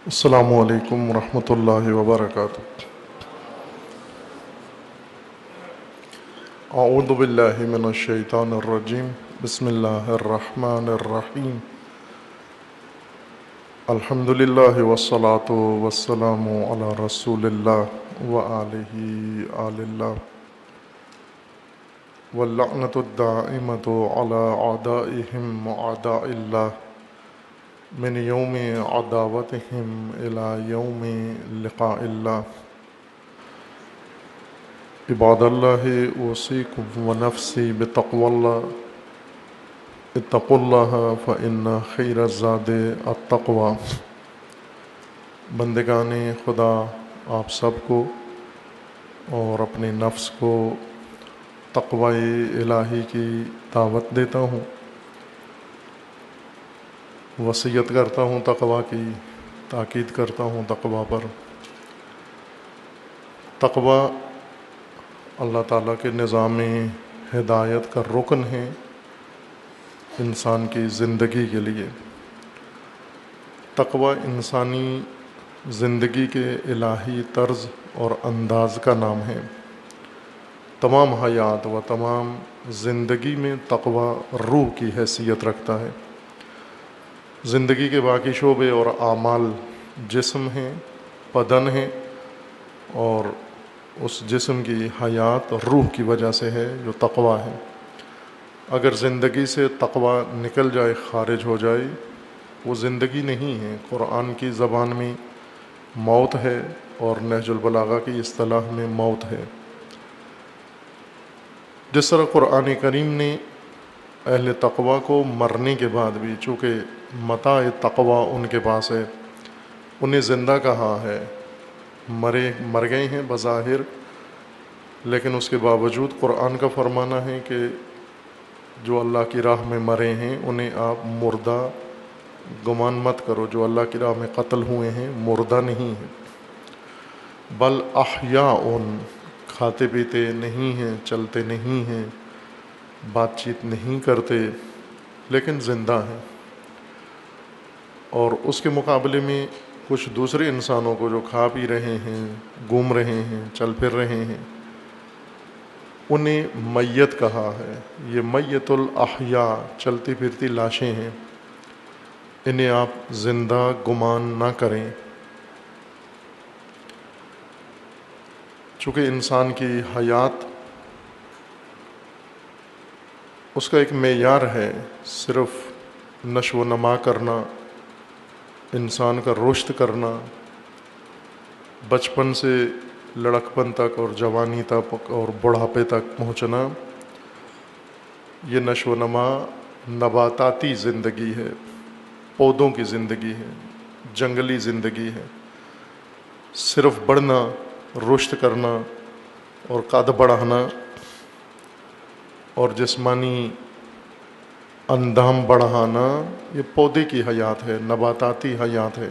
السلام علیکم ورحمۃ اللہ وبرکاتہ۔ اعوذ باللہ من الشیطان الرجیم، بسم اللہ الرحمن الرحیم۔ الحمد للہ والصلاة والسلام علی رسول اللہ وآلہ آل اللہ، واللعنۃ الدائمۃ علی اعدائہم اعداء اللہ من یوم عداوتہم الی یوم لقاء اللہ۔ عباد اللہ اوصیکم ونفسی بتقوی اللہ، اتقوا اللہ فإن خیر الزاد التقوی۔ بندگان خدا، آپ سب کو اور اپنے نفس کو تقوی الہی کی دعوت دیتا ہوں، وصیت کرتا ہوں تقوی کی، تاکید کرتا ہوں تقوی پر۔ تقوی اللہ تعالیٰ کے نظام ہدایت کا رکن ہے انسان کی زندگی کے لیے۔ تقوی انسانی زندگی کے الہی طرز اور انداز کا نام ہے۔ تمام حیات و تمام زندگی میں تقوی روح کی حیثیت رکھتا ہے۔ زندگی کے باقی شعبے اور اعمال جسم ہیں، بدن ہیں، اور اس جسم کی حیات روح کی وجہ سے ہے جو تقوی ہے۔ اگر زندگی سے تقوی نکل جائے، خارج ہو جائے، وہ زندگی نہیں ہے۔ قرآن کی زبان میں موت ہے اور نہج البلاغہ کی اصطلاح میں موت ہے۔ جس طرح قرآن کریم نے اہل تقوی کو مرنے کے بعد بھی، چونکہ متاع تقوی ان کے پاس ہے، انہیں زندہ کہا ہے۔ مر گئے ہیں بظاہر، لیکن اس کے باوجود قرآن کا فرمانا ہے کہ جو اللہ کی راہ میں مرے ہیں انہیں آپ مردہ گمان مت کرو۔ جو اللہ کی راہ میں قتل ہوئے ہیں مردہ نہیں ہیں، بل احیاء، کھاتے پیتے نہیں ہیں، چلتے نہیں ہیں، بات چیت نہیں کرتے، لیکن زندہ ہیں۔ اور اس کے مقابلے میں کچھ دوسرے انسانوں کو جو کھا پی رہے ہیں، گھوم رہے ہیں، چل پھر رہے ہیں، انہیں میت کہا ہے۔ یہ میت الاحیاء، چلتی پھرتی لاشیں ہیں، انہیں آپ زندہ گمان نہ کریں۔ چونکہ انسان کی حیات اس کا ایک معیار ہے، صرف نشو و نما کرنا، انسان کا رشد کرنا، بچپن سے لڑکپن تک اور جوانی تک اور بڑھاپے تک پہنچنا، یہ نشو و نما نباتاتی زندگی ہے، پودوں کی زندگی ہے، جنگلی زندگی ہے۔ صرف بڑھنا، رشد کرنا اور قد بڑھانا اور جسمانی اندام بڑھانا، یہ پودے کی حیات ہے، نباتاتی حیات ہے،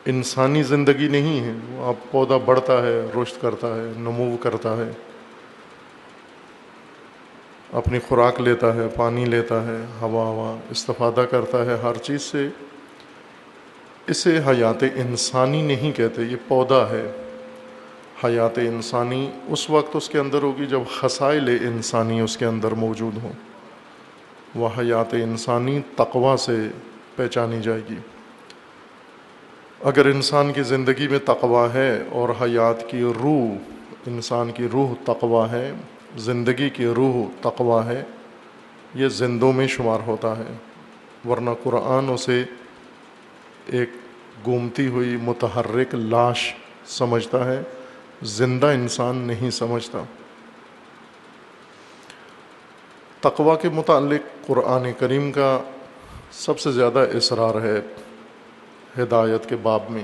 انسانی زندگی نہیں ہے۔ اب پودا بڑھتا ہے، رشد کرتا ہے، نمو کرتا ہے، اپنی خوراک لیتا ہے، پانی لیتا ہے، ہوا استفادہ کرتا ہے ہر چیز سے۔ اسے حیات انسانی نہیں کہتے، یہ پودا ہے۔ حیات انسانی اس وقت اس کے اندر ہوگی جب خصائل انسانی اس کے اندر موجود ہوں۔ وہ حیات انسانی تقوی سے پہچانی جائے گی۔ اگر انسان کی زندگی میں تقوی ہے اور حیات کی روح، انسان کی روح تقوی ہے، زندگی کی روح تقوی ہے، یہ زندوں میں شمار ہوتا ہے، ورنہ قرآن اسے ایک گھومتی ہوئی متحرک لاش سمجھتا ہے، زندہ انسان نہیں سمجھتا۔ تقوی کے متعلق قرآن کریم کا سب سے زیادہ اصرار ہے ہدایت کے باب میں،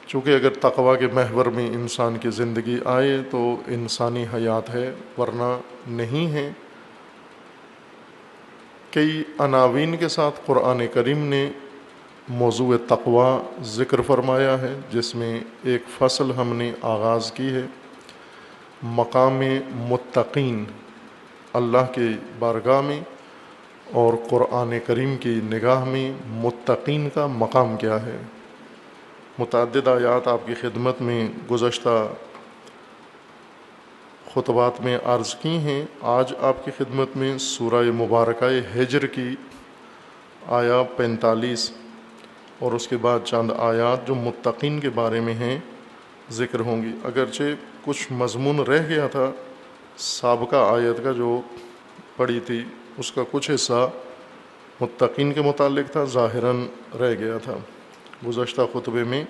چونکہ اگر تقوی کے محور میں انسان کی زندگی آئے تو انسانی حیات ہے، ورنہ نہیں ہے۔ کئی عناوین کے ساتھ قرآن کریم نے موضوع تقوی ذکر فرمایا ہے، جس میں ایک فصل ہم نے آغاز کی ہے، مقام متقین، اللہ کے بارگاہ میں، اور قرآن کریم کی نگاہ میں متقین کا مقام کیا ہے۔ متعدد آیات آپ کی خدمت میں گزشتہ خطبات میں عرض کی ہیں۔ آج آپ کی خدمت میں سورہ مبارکہ ہجر کی آیا 45 اور اس کے بعد چند آیات جو متقین کے بارے میں ہیں ذکر ہوں گی۔ اگرچہ کچھ مضمون رہ گیا تھا سابقہ آیت کا جو پڑھی تھی، اس کا کچھ حصہ متقین کے متعلق تھا، ظاہراً رہ گیا تھا۔ گزشتہ خطبے میں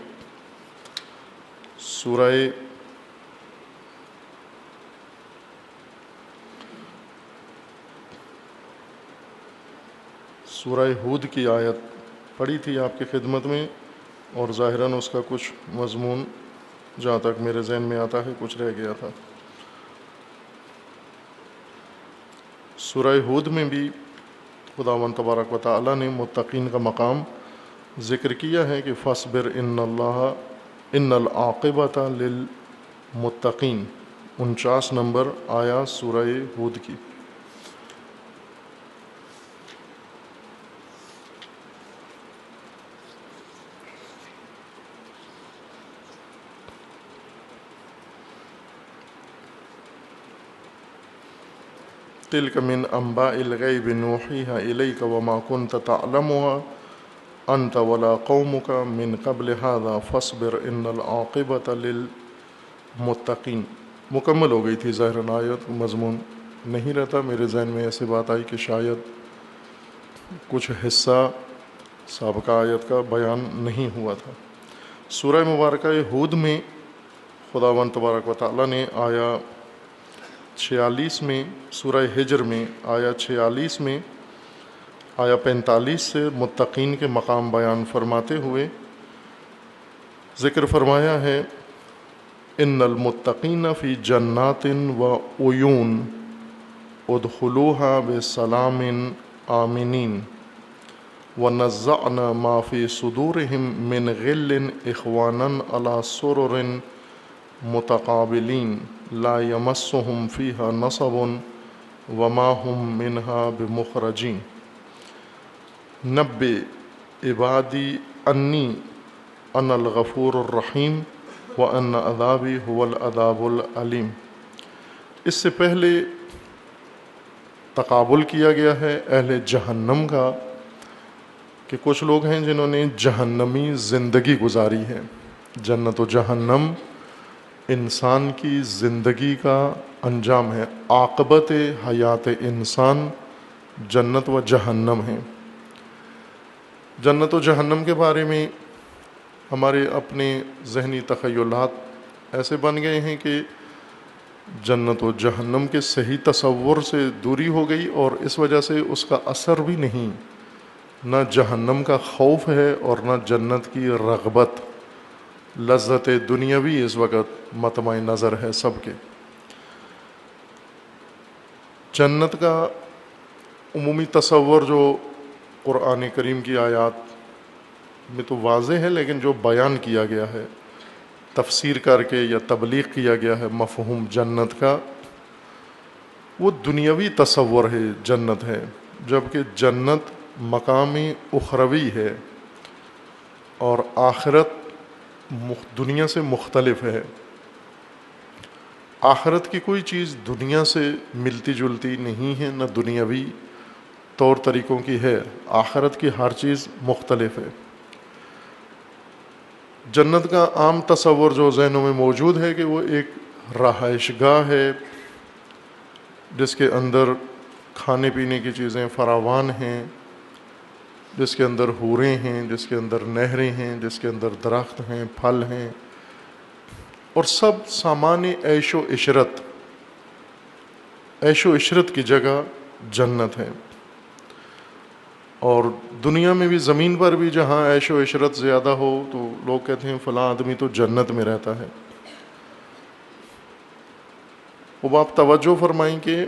سورہ ہود کی آیت پڑھی تھی آپ کی خدمت میں، اور ظاہراً اس کا کچھ مضمون جہاں تک میرے ذہن میں آتا ہے کچھ رہ گیا تھا۔ سورہ ہود میں بھی خداوند تبارک و تعالیٰ نے متقین کا مقام ذکر کیا ہے کہ فاصبر ان العاقبۃ للمتقین، 49 نمبر آیا سورہ ہود کی۔ تلک من انباء الغیب نوحیہا الیک وما کنت تعلمها انت ولا قومک من قبل هذا فاصبر ان العاقبۃ للمتقین۔ مکمل ہو گئی تھی ظاہراً آیت، مضمون نہیں رہتا۔ میرے ذہن میں ایسی بات آئی کہ شاید کچھ حصہ سابقہ آیت کا بیان نہیں ہوا تھا۔ سورہ مبارکہ ہود میں خداوند تبارک و تعالیٰ نے آیا 46 میں، سورہ ہجر میں آیا 46 میں آیا 45 سے متقین کے مقام بیان فرماتے ہوئے ذکر فرمایا ہے، ان المتقین فی جنات و عیون ادخلوها بسلام آمنین ونزعنا ما فی صدورہم من غل اخوانا علی سرر متقابلین لا یمسہم فیہا نصب وما ہم منہا بمخرجین نبئ عبادی انی انا الغفور الرحیم وان عذابی هو العذاب العلیم۔ اس سے پہلے تقابل کیا گیا ہے اہل جہنم کا کہ کچھ لوگ ہیں جنہوں نے جہنمی زندگی گزاری ہے۔ جنت و جہنم انسان کی زندگی کا انجام ہے، عاقبت حیات انسان جنت و جہنم ہے۔ جنت و جہنم کے بارے میں ہمارے اپنے ذہنی تخیلات ایسے بن گئے ہیں کہ جنت و جہنم کے صحیح تصور سے دوری ہو گئی، اور اس وجہ سے اس کا اثر بھی نہیں، نہ جہنم کا خوف ہے اور نہ جنت کی رغبت۔ لذت دنیاوی اس وقت مطمع نظر ہے سب کے۔ جنت کا عمومی تصور جو قرآن کریم کی آیات میں تو واضح ہے، لیکن جو بیان کیا گیا ہے تفسیر کر کے یا تبلیغ کیا گیا ہے مفہوم جنت کا، وہ دنیاوی تصور ہے جنت ہے، جبکہ جنت مقام اخروی ہے اور آخرت دنیا سے مختلف ہے۔ آخرت کی کوئی چیز دنیا سے ملتی جلتی نہیں ہے، نہ دنیاوی طور طریقوں کی ہے۔ آخرت کی ہر چیز مختلف ہے۔ جنت کا عام تصور جو ذہنوں میں موجود ہے کہ وہ ایک رہائش گاہ ہے جس کے اندر کھانے پینے کی چیزیں فراوان ہیں، جس کے اندر حوریں ہیں، جس کے اندر نہریں ہیں، جس کے اندر درخت ہیں، پھل ہیں، اور سب سامان عیش و عشرت، عیش و عشرت کی جگہ جنت ہے۔ اور دنیا میں بھی، زمین پر بھی جہاں عیش و عشرت زیادہ ہو تو لوگ کہتے ہیں فلاں آدمی تو جنت میں رہتا ہے۔ اب آپ توجہ فرمائیں کہ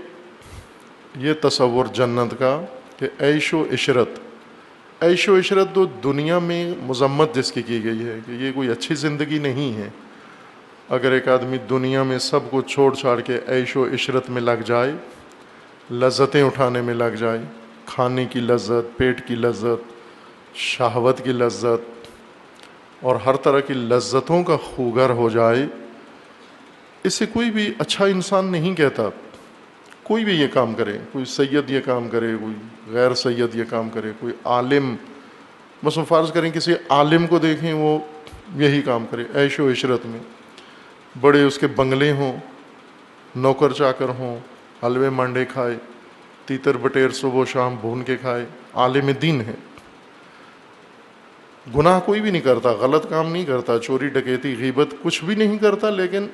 یہ تصور جنت کا کہ عیش و عشرت، عیش و عشرت تو دنیا میں مذمت جس کی گئی ہے کہ یہ کوئی اچھی زندگی نہیں ہے۔ اگر ایک آدمی دنیا میں سب کچھ چھوڑ چھاڑ کے عیش و عشرت میں لگ جائے، لذتیں اٹھانے میں لگ جائے، کھانے کی لذت، پیٹ کی لذت، شہوت کی لذت اور ہر طرح کی لذتوں کا خوگر ہو جائے، اسے کوئی بھی اچھا انسان نہیں کہتا۔ کوئی بھی یہ کام کرے، کوئی سید یہ کام کرے، کوئی غیر سید یہ کام کرے، کوئی عالم، مثلا فرض کریں کسی عالم کو دیکھیں وہ یہی کام کرے، عیش و عشرت میں بڑے اس کے بنگلے ہوں، نوکر چاکر ہوں، حلوے مانڈے کھائے، تیتر بٹیر صبح و شام بھون کے کھائے، عالم دین ہے۔ گناہ کوئی بھی نہیں کرتا، غلط کام نہیں کرتا، چوری ڈکیتی غیبت کچھ بھی نہیں کرتا، لیکن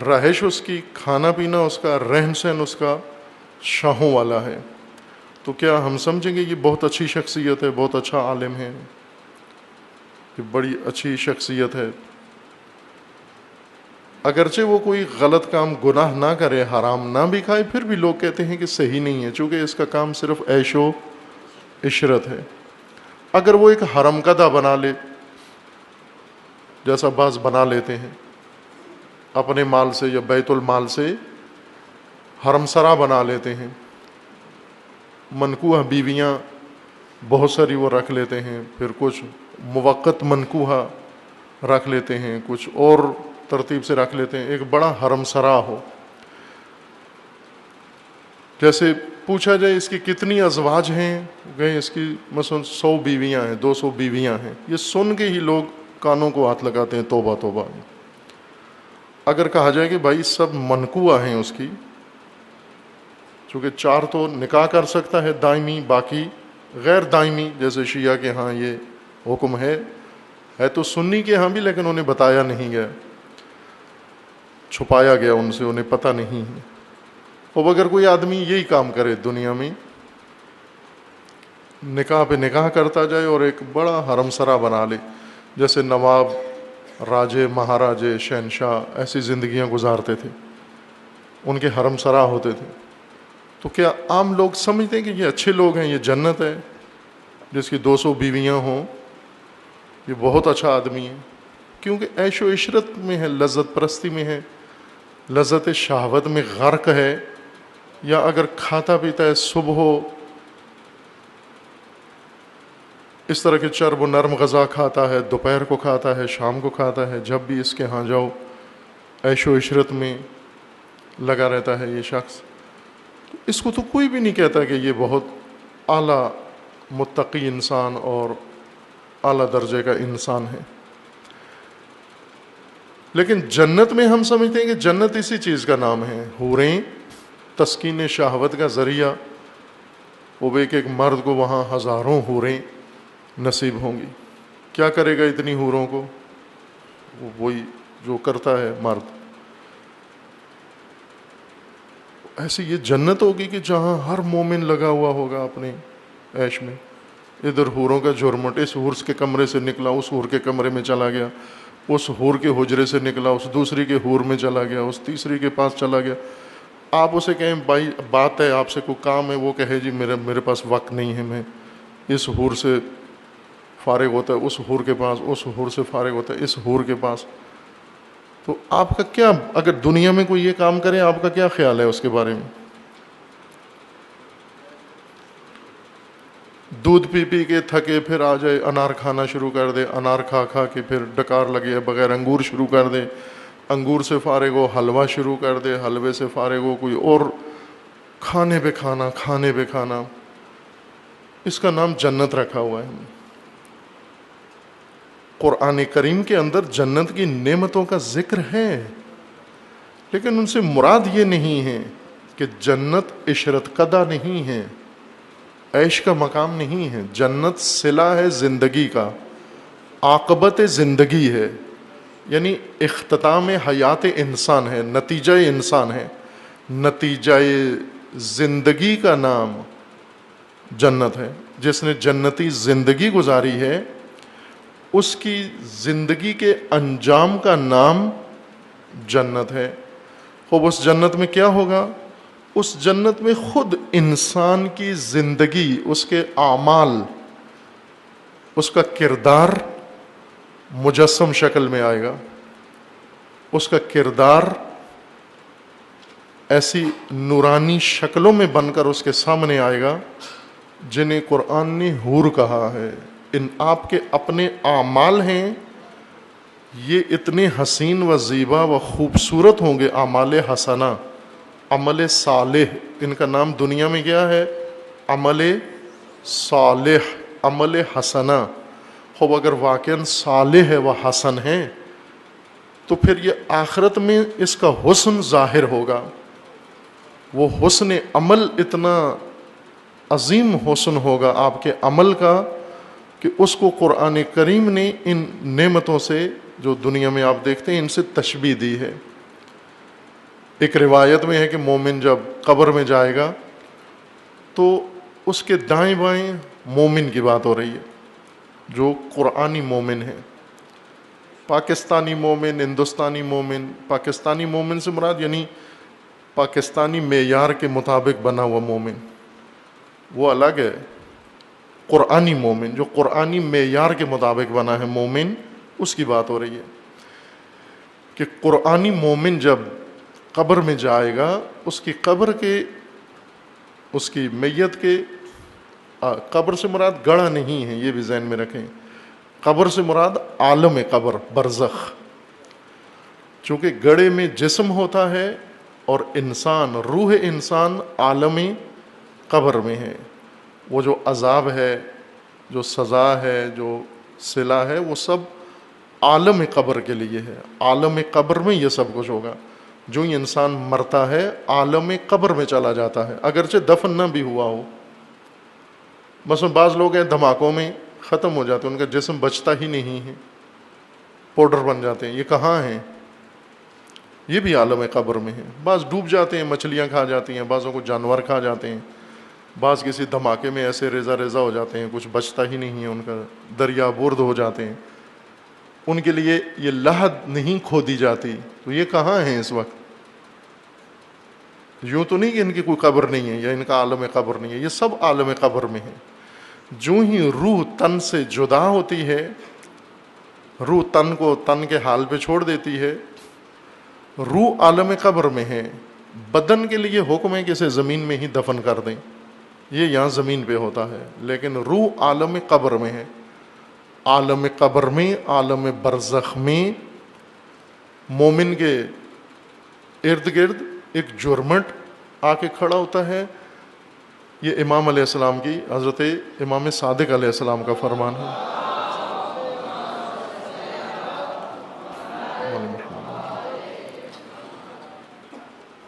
رہائش اس کی، کھانا پینا اس کا، رہن سہن اس کا شاہوں والا ہے، تو کیا ہم سمجھیں گے یہ بہت اچھی شخصیت ہے، بہت اچھا عالم ہے، یہ بڑی اچھی شخصیت ہے؟ اگرچہ وہ کوئی غلط کام گناہ نہ کرے، حرام نہ بھی کھائے، پھر بھی لوگ کہتے ہیں کہ صحیح نہیں ہے، چونکہ اس کا کام صرف عیش و عشرت ہے۔ اگر وہ ایک حرم کدہ بنا لے، جیسا بعض بنا لیتے ہیں، اپنے مال سے یا بیت المال سے حرم سرا بنا لیتے ہیں، منکوح بیویاں بہت ساری وہ رکھ لیتے ہیں، پھر کچھ موقت منکوحہ رکھ لیتے ہیں، کچھ اور ترتیب سے رکھ لیتے ہیں، ایک بڑا حرم سرا ہو۔ جیسے پوچھا جائے اس کی کتنی ازواج ہیں، گئے اس کی مثلا 100 بیویاں ہیں، 200 بیویاں ہیں، یہ سن کے ہی لوگ کانوں کو ہاتھ لگاتے ہیں، توبہ توبہ۔ اگر کہا جائے کہ بھائی سب منکوح ہیں اس کی، چونکہ 4 تو نکاح کر سکتا ہے دائمی، باقی غیر دائمی، جیسے شیعہ کے ہاں یہ حکم ہے تو سنی کے ہاں بھی، لیکن انہیں بتایا نہیں گیا، چھپایا گیا ان سے، انہیں پتہ نہیں ہے۔ اب اگر کوئی آدمی یہی کام کرے دنیا میں، نکاح پہ نکاح کرتا جائے اور ایک بڑا حرم سرا بنا لے، جیسے نواب، راجے، مہاراجے، شہنشاہ ایسی زندگیاں گزارتے تھے، ان کے حرم سرا ہوتے تھے، تو کیا عام لوگ سمجھتے ہیں کہ یہ اچھے لوگ ہیں، یہ جنت ہے؟ جس کی 200 بیویاں ہوں، یہ بہت اچھا آدمی ہے، کیونکہ عیش و عشرت میں ہے، لذت پرستی میں ہے، لذت شہوت میں غرق ہے۔ یا اگر کھاتا پیتا ہے، صبح ہو اس طرح کے چرب و نرم غذا کھاتا ہے، دوپہر کو کھاتا ہے، شام کو کھاتا ہے، جب بھی اس کے ہاں جاؤ عیش و عشرت میں لگا رہتا ہے یہ شخص، تو اس کو تو کوئی بھی نہیں کہتا کہ یہ بہت اعلیٰ متقی انسان اور اعلیٰ درجے کا انسان ہے۔ لیکن جنت میں ہم سمجھتے ہیں کہ جنت اسی چیز کا نام ہے، حوریں، تسکین شہوت کا ذریعہ، وہ ایک ایک مرد کو وہاں ہزاروں حوریں نصیب ہوں گی۔ کیا کرے گا اتنی حوروں کو؟ وہی جو کرتا ہے مرد۔ ایسی یہ جنت ہوگی کہ جہاں ہر مومن لگا ہوا ہوگا اپنے عیش میں، ادھر حوروں کا جھرمٹ، اس حور کے کمرے سے نکلا اس حور کے کمرے میں چلا گیا، اس حور کے حجرے سے نکلا اس دوسری کے حور میں چلا گیا، اس تیسری کے پاس چلا گیا۔ آپ اسے کہیں بھائی بات ہے، آپ سے کوئی کام ہے، وہ کہے جی میرے پاس وقت نہیں ہے، میں اس حور سے فارغ ہوتا ہے، اس حور کے پاس، اس حور سے فارغ ہوتا ہے، اس حور کے پاس۔ تو آپ کا کیا، اگر دنیا میں کوئی یہ کام کرے، آپ کا کیا خیال ہے اس کے بارے میں؟ دودھ پی پی کے تھکے پھر آ جائے انار کھانا شروع کر دے، انار کھا کھا کے پھر ڈکار لگے بغیر انگور شروع کر دے، انگور سے فارغ ہو حلوہ شروع کر دے، حلوے سے فارغ ہو کوئی اور کھانے پہ کھانا، کھانے پہ کھانا، اس کا نام جنت رکھا ہوا ہے۔ قرآن کریم کے اندر جنت کی نعمتوں کا ذکر ہے، لیکن ان سے مراد یہ نہیں ہے کہ جنت عشرت قدہ نہیں ہے، عیش کا مقام نہیں ہے۔ جنت صلہ ہے زندگی کا، عاقبت زندگی ہے، یعنی اختتام حیات انسان ہے، نتیجہ انسان ہے، نتیجہ زندگی کا نام جنت ہے۔ جس نے جنتی زندگی گزاری ہے، اس کی زندگی کے انجام کا نام جنت ہے۔ خوب اس جنت میں کیا ہوگا؟ اس جنت میں خود انسان کی زندگی، اس کے اعمال، اس کا کردار مجسم شکل میں آئے گا، اس کا کردار ایسی نورانی شکلوں میں بن کر اس کے سامنے آئے گا جنہیں قرآن نے حور کہا ہے. ان آپ کے اپنے اعمال ہیں، یہ اتنے حسین و زیبا و خوبصورت ہوں گے. اعمال حسنہ، عمل صالح، ان کا نام دنیا میں کیا ہے؟ عمل صالح، عمل حسنہ. خوب اگر واقعاً صالح ہے و حسن ہے تو پھر یہ آخرت میں اس کا حسن ظاہر ہوگا. وہ حسن عمل اتنا عظیم حسن ہوگا آپ کے عمل کا کہ اس کو قرآن کریم نے ان نعمتوں سے جو دنیا میں آپ دیکھتے ہیں ان سے تشبیہ دی ہے. ایک روایت میں ہے کہ مومن جب قبر میں جائے گا تو اس کے دائیں بائیں مومن کی بات ہو رہی ہے جو قرآنی مومن ہے. پاکستانی مومن، ہندوستانی مومن. پاکستانی مومن سے مراد یعنی پاکستانی معیار کے مطابق بنا ہوا مومن، وہ الگ ہے. قرآنی مومن جو قرآنی معیار کے مطابق بنا ہے مومن، اس کی بات ہو رہی ہے کہ قرآنی مومن جب قبر میں جائے گا، اس کی قبر کے، اس کی میت کے، قبر سے مراد گڑھا نہیں ہے، یہ بھی ذہن میں رکھیں. قبر سے مراد عالم قبر، برزخ. چونکہ گڑھے میں جسم ہوتا ہے اور انسان، روح انسان عالم قبر میں ہے. وہ جو عذاب ہے، جو سزا ہے، جو صلہ ہے، وہ سب عالم قبر کے لیے ہے. عالم قبر میں یہ سب کچھ ہوگا. جو ہی انسان مرتا ہے عالم قبر میں چلا جاتا ہے، اگرچہ دفن نہ بھی ہوا ہو. مثلا بعض لوگ ہیں دھماکوں میں ختم ہو جاتے ہیں، ان کا جسم بچتا ہی نہیں ہے، پاؤڈر بن جاتے ہیں. یہ کہاں ہیں؟ یہ بھی عالم قبر میں ہے. بعض ڈوب جاتے ہیں، مچھلیاں کھا جاتی ہیں، بعضوں کو جانور کھا جاتے ہیں، بعض کسی دھماکے میں ایسے ریزہ ریزہ ہو جاتے ہیں، کچھ بچتا ہی نہیں ہے، ان کا دریا برد ہو جاتے ہیں. ان کے لیے یہ لحد نہیں کھودی جاتی. تو یہ کہاں ہیں اس وقت؟ یوں تو نہیں کہ ان کی کوئی قبر نہیں ہے یا ان کا عالم قبر نہیں ہے، یہ سب عالم قبر میں ہے. جو ہی روح تن سے جدا ہوتی ہے، روح تن کو تن کے حال پہ چھوڑ دیتی ہے، روح عالم قبر میں ہے. بدن کے لیے حکم ہے کہ اسے زمین میں ہی دفن کر دیں، یہ یہاں زمین پہ ہوتا ہے، لیکن روح عالم قبر میں ہے. عالم قبر میں، عالم برزخ میں مومن کے ارد گرد ایک جرمٹ آ کے کھڑا ہوتا ہے. یہ امام علیہ السلام کی، حضرت امام صادق علیہ السلام کا فرمان ہے.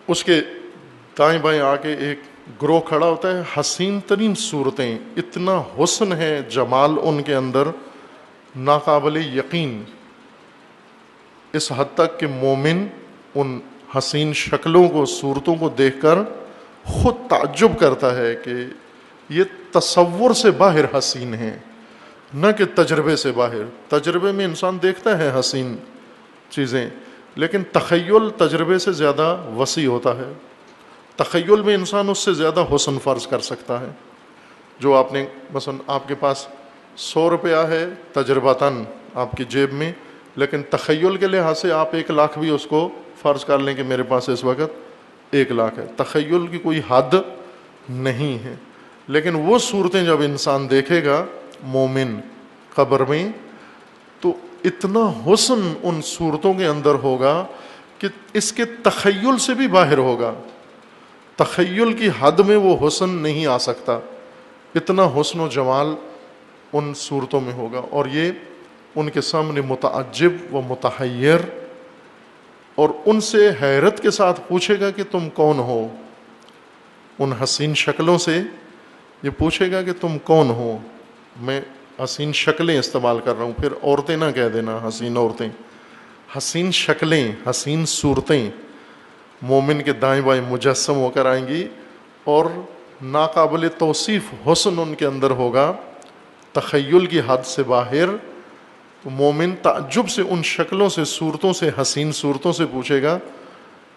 اس کے دائیں بائیں آ کے ایک گروہ کھڑا ہوتا ہے. حسین ترین صورتیں، اتنا حسن ہے، جمال ان کے اندر ناقابل یقین، اس حد تک کہ مومن ان حسین شکلوں کو، صورتوں کو دیکھ کر خود تعجب کرتا ہے کہ یہ تصور سے باہر حسین ہیں، نہ کہ تجربے سے باہر. تجربے میں انسان دیکھتا ہے حسین چیزیں، لیکن تخیل تجربے سے زیادہ وسیع ہوتا ہے. تخیل میں انسان اس سے زیادہ حسن فرض کر سکتا ہے. جو آپ نے مثلا آپ کے پاس 100 روپیہ ہے تجربتاً آپ کی جیب میں، لیکن تخیل کے لحاظ سے آپ 1 لاکھ بھی اس کو فرض کر لیں کہ میرے پاس اس وقت 1 لاکھ ہے. تخیل کی کوئی حد نہیں ہے. لیکن وہ صورتیں جب انسان دیکھے گا مومن قبر میں، تو اتنا حسن ان صورتوں کے اندر ہوگا کہ اس کے تخیل سے بھی باہر ہوگا. تخیل کی حد میں وہ حسن نہیں آ سکتا. اتنا حسن و جمال ان صورتوں میں ہوگا. اور یہ ان کے سامنے متعجب و متحیر، اور ان سے حیرت کے ساتھ پوچھے گا کہ تم کون ہو. ان حسین شکلوں سے یہ پوچھے گا کہ تم کون ہو. میں حسین شکلیں استعمال کر رہا ہوں، پھر عورتیں نہ کہہ دینا، حسین عورتیں، حسین شکلیں، حسین صورتیں مومن کے دائیں بائیں مجسم ہو کر آئیں گی، اور ناقابل توصیف حسن ان کے اندر ہوگا، تخیل کی حد سے باہر. تو مومن تعجب سے ان شکلوں سے، صورتوں سے، حسین صورتوں سے پوچھے گا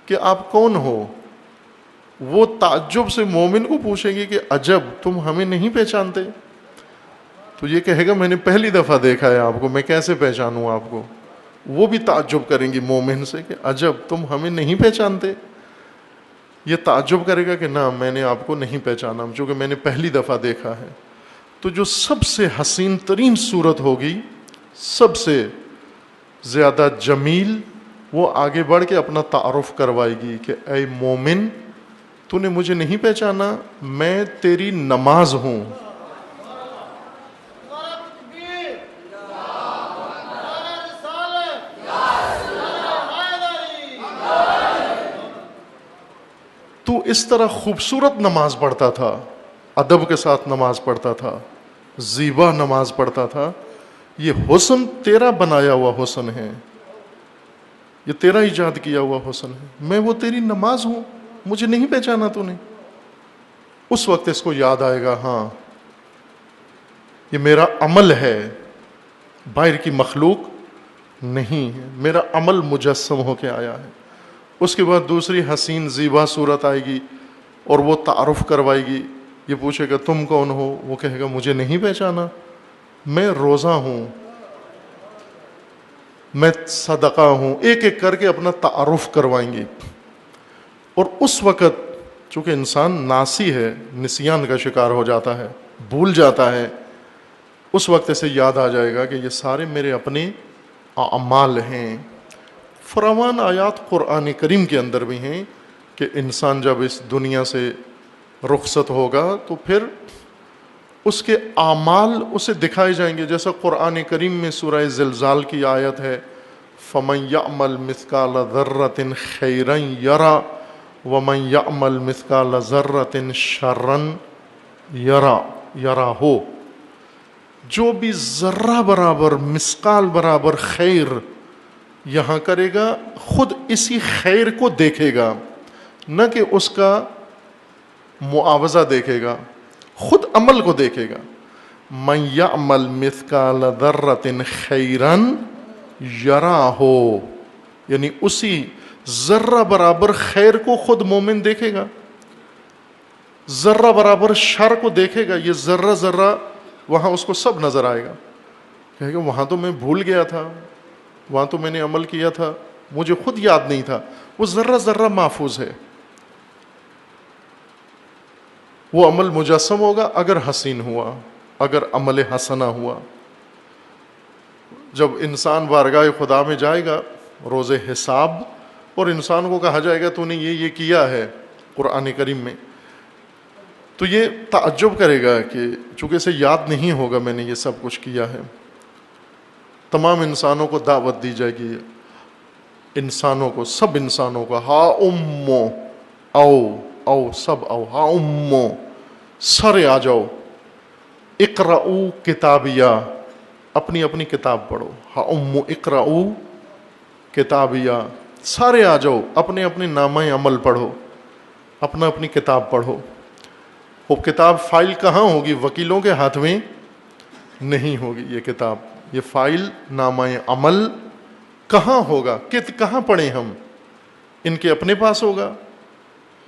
کہ آپ کون ہو. وہ تعجب سے مومن کو پوچھیں گے کہ عجب، تم ہمیں نہیں پہچانتے؟ تو یہ کہے گا میں نے پہلی دفعہ دیکھا ہے آپ کو، میں کیسے پہچانوں آپ کو. وہ بھی تعجب کریں گی مومن سے کہ عجب، تم ہمیں نہیں پہچانتے. یہ تعجب کرے گا کہ نہ میں نے آپ کو نہیں پہچانا چونکہ میں نے پہلی دفعہ دیکھا ہے. تو جو سب سے حسین ترین صورت ہوگی، سب سے زیادہ جمیل، وہ آگے بڑھ کے اپنا تعارف کروائے گی کہ اے مومن، تو نے مجھے نہیں پہچانا، میں تیری نماز ہوں. تو اس طرح خوبصورت نماز پڑھتا تھا، ادب کے ساتھ نماز پڑھتا تھا، زیبا نماز پڑھتا تھا. یہ حسن تیرا بنایا ہوا حسن ہے، یہ تیرا ایجاد کیا ہوا حسن ہے. میں وہ تیری نماز ہوں، مجھے نہیں پہچانا تو نے. اس وقت اس کو یاد آئے گا، ہاں یہ میرا عمل ہے، باہر کی مخلوق نہیں ہے، میرا عمل مجسم ہو کے آیا ہے. اس کے بعد دوسری حسین زیبا صورت آئے گی اور وہ تعارف کروائے گی. یہ پوچھے گا تم کون ہو؟ وہ کہے گا مجھے نہیں پہچانا، میں روزہ ہوں، میں صدقہ ہوں. ایک ایک کر کے اپنا تعارف کروائیں گے. اور اس وقت چونکہ انسان ناسی ہے، نسیان کا شکار ہو جاتا ہے، بھول جاتا ہے، اس وقت اسے یاد آ جائے گا کہ یہ سارے میرے اپنے اعمال ہیں. فراوان آیات قرآن کریم کے اندر بھی ہیں کہ انسان جب اس دنیا سے رخصت ہوگا تو پھر اس کے اعمال اسے دکھائے جائیں گے. جیسا قرآن کریم میں سورہ زلزال کی آیت ہے، فَمَن يَعْمَلْ مِثْقَالَ ذَرَّةٍ خَيْرًا يَرَى وَمَن يَعْمَلْ مِثْقَالَ ذَرَّةٍ شَرًّا يَرَهُ. جو بھی ذرہ برابر، مثقال برابر خیر یہاں کرے گا، خود اسی خیر کو دیکھے گا، نہ کہ اس کا معاوضہ دیکھے گا، خود عمل کو دیکھے گا. من یعمل مثقال ذرۃ خیرا یراہ، یعنی اسی ذرہ برابر خیر کو خود مومن دیکھے گا، ذرہ برابر شر کو دیکھے گا. یہ ذرہ ذرہ وہاں اس کو سب نظر آئے گا، کہے گا وہاں تو میں بھول گیا تھا، وہاں تو میں نے عمل کیا تھا، مجھے خود یاد نہیں تھا. وہ ذرہ ذرہ محفوظ ہے. وہ عمل مجسم ہوگا اگر حسین ہوا، اگر عمل حسنہ ہوا. جب انسان بارگاہ خدا میں جائے گا روز حساب، اور انسان کو کہا جائے گا تو نے یہ کیا ہے قرآن کریم میں، تو یہ تعجب کرے گا کہ چونکہ اسے یاد نہیں ہوگا میں نے یہ سب کچھ کیا ہے. تمام انسانوں کو دعوت دی جائے گی، انسانوں کو، سب انسانوں کو، ہا امو او سب او، ہا امو سارے آ جاؤ، اقرؤ کتابیہ، اپنی اپنی کتاب پڑھو. ہا امو اقرؤ کتابیہ، سارے آ جاؤ، اپنے اپنے نامہ عمل پڑھو، اپنا اپنی کتاب پڑھو. وہ کتاب فائل کہاں ہوگی؟ وکیلوں کے ہاتھ میں نہیں ہوگی یہ کتاب. یہ فائل نامہ عمل کہاں ہوگا؟ کہاں پڑھیں ہم؟ ان کے اپنے پاس ہوگا.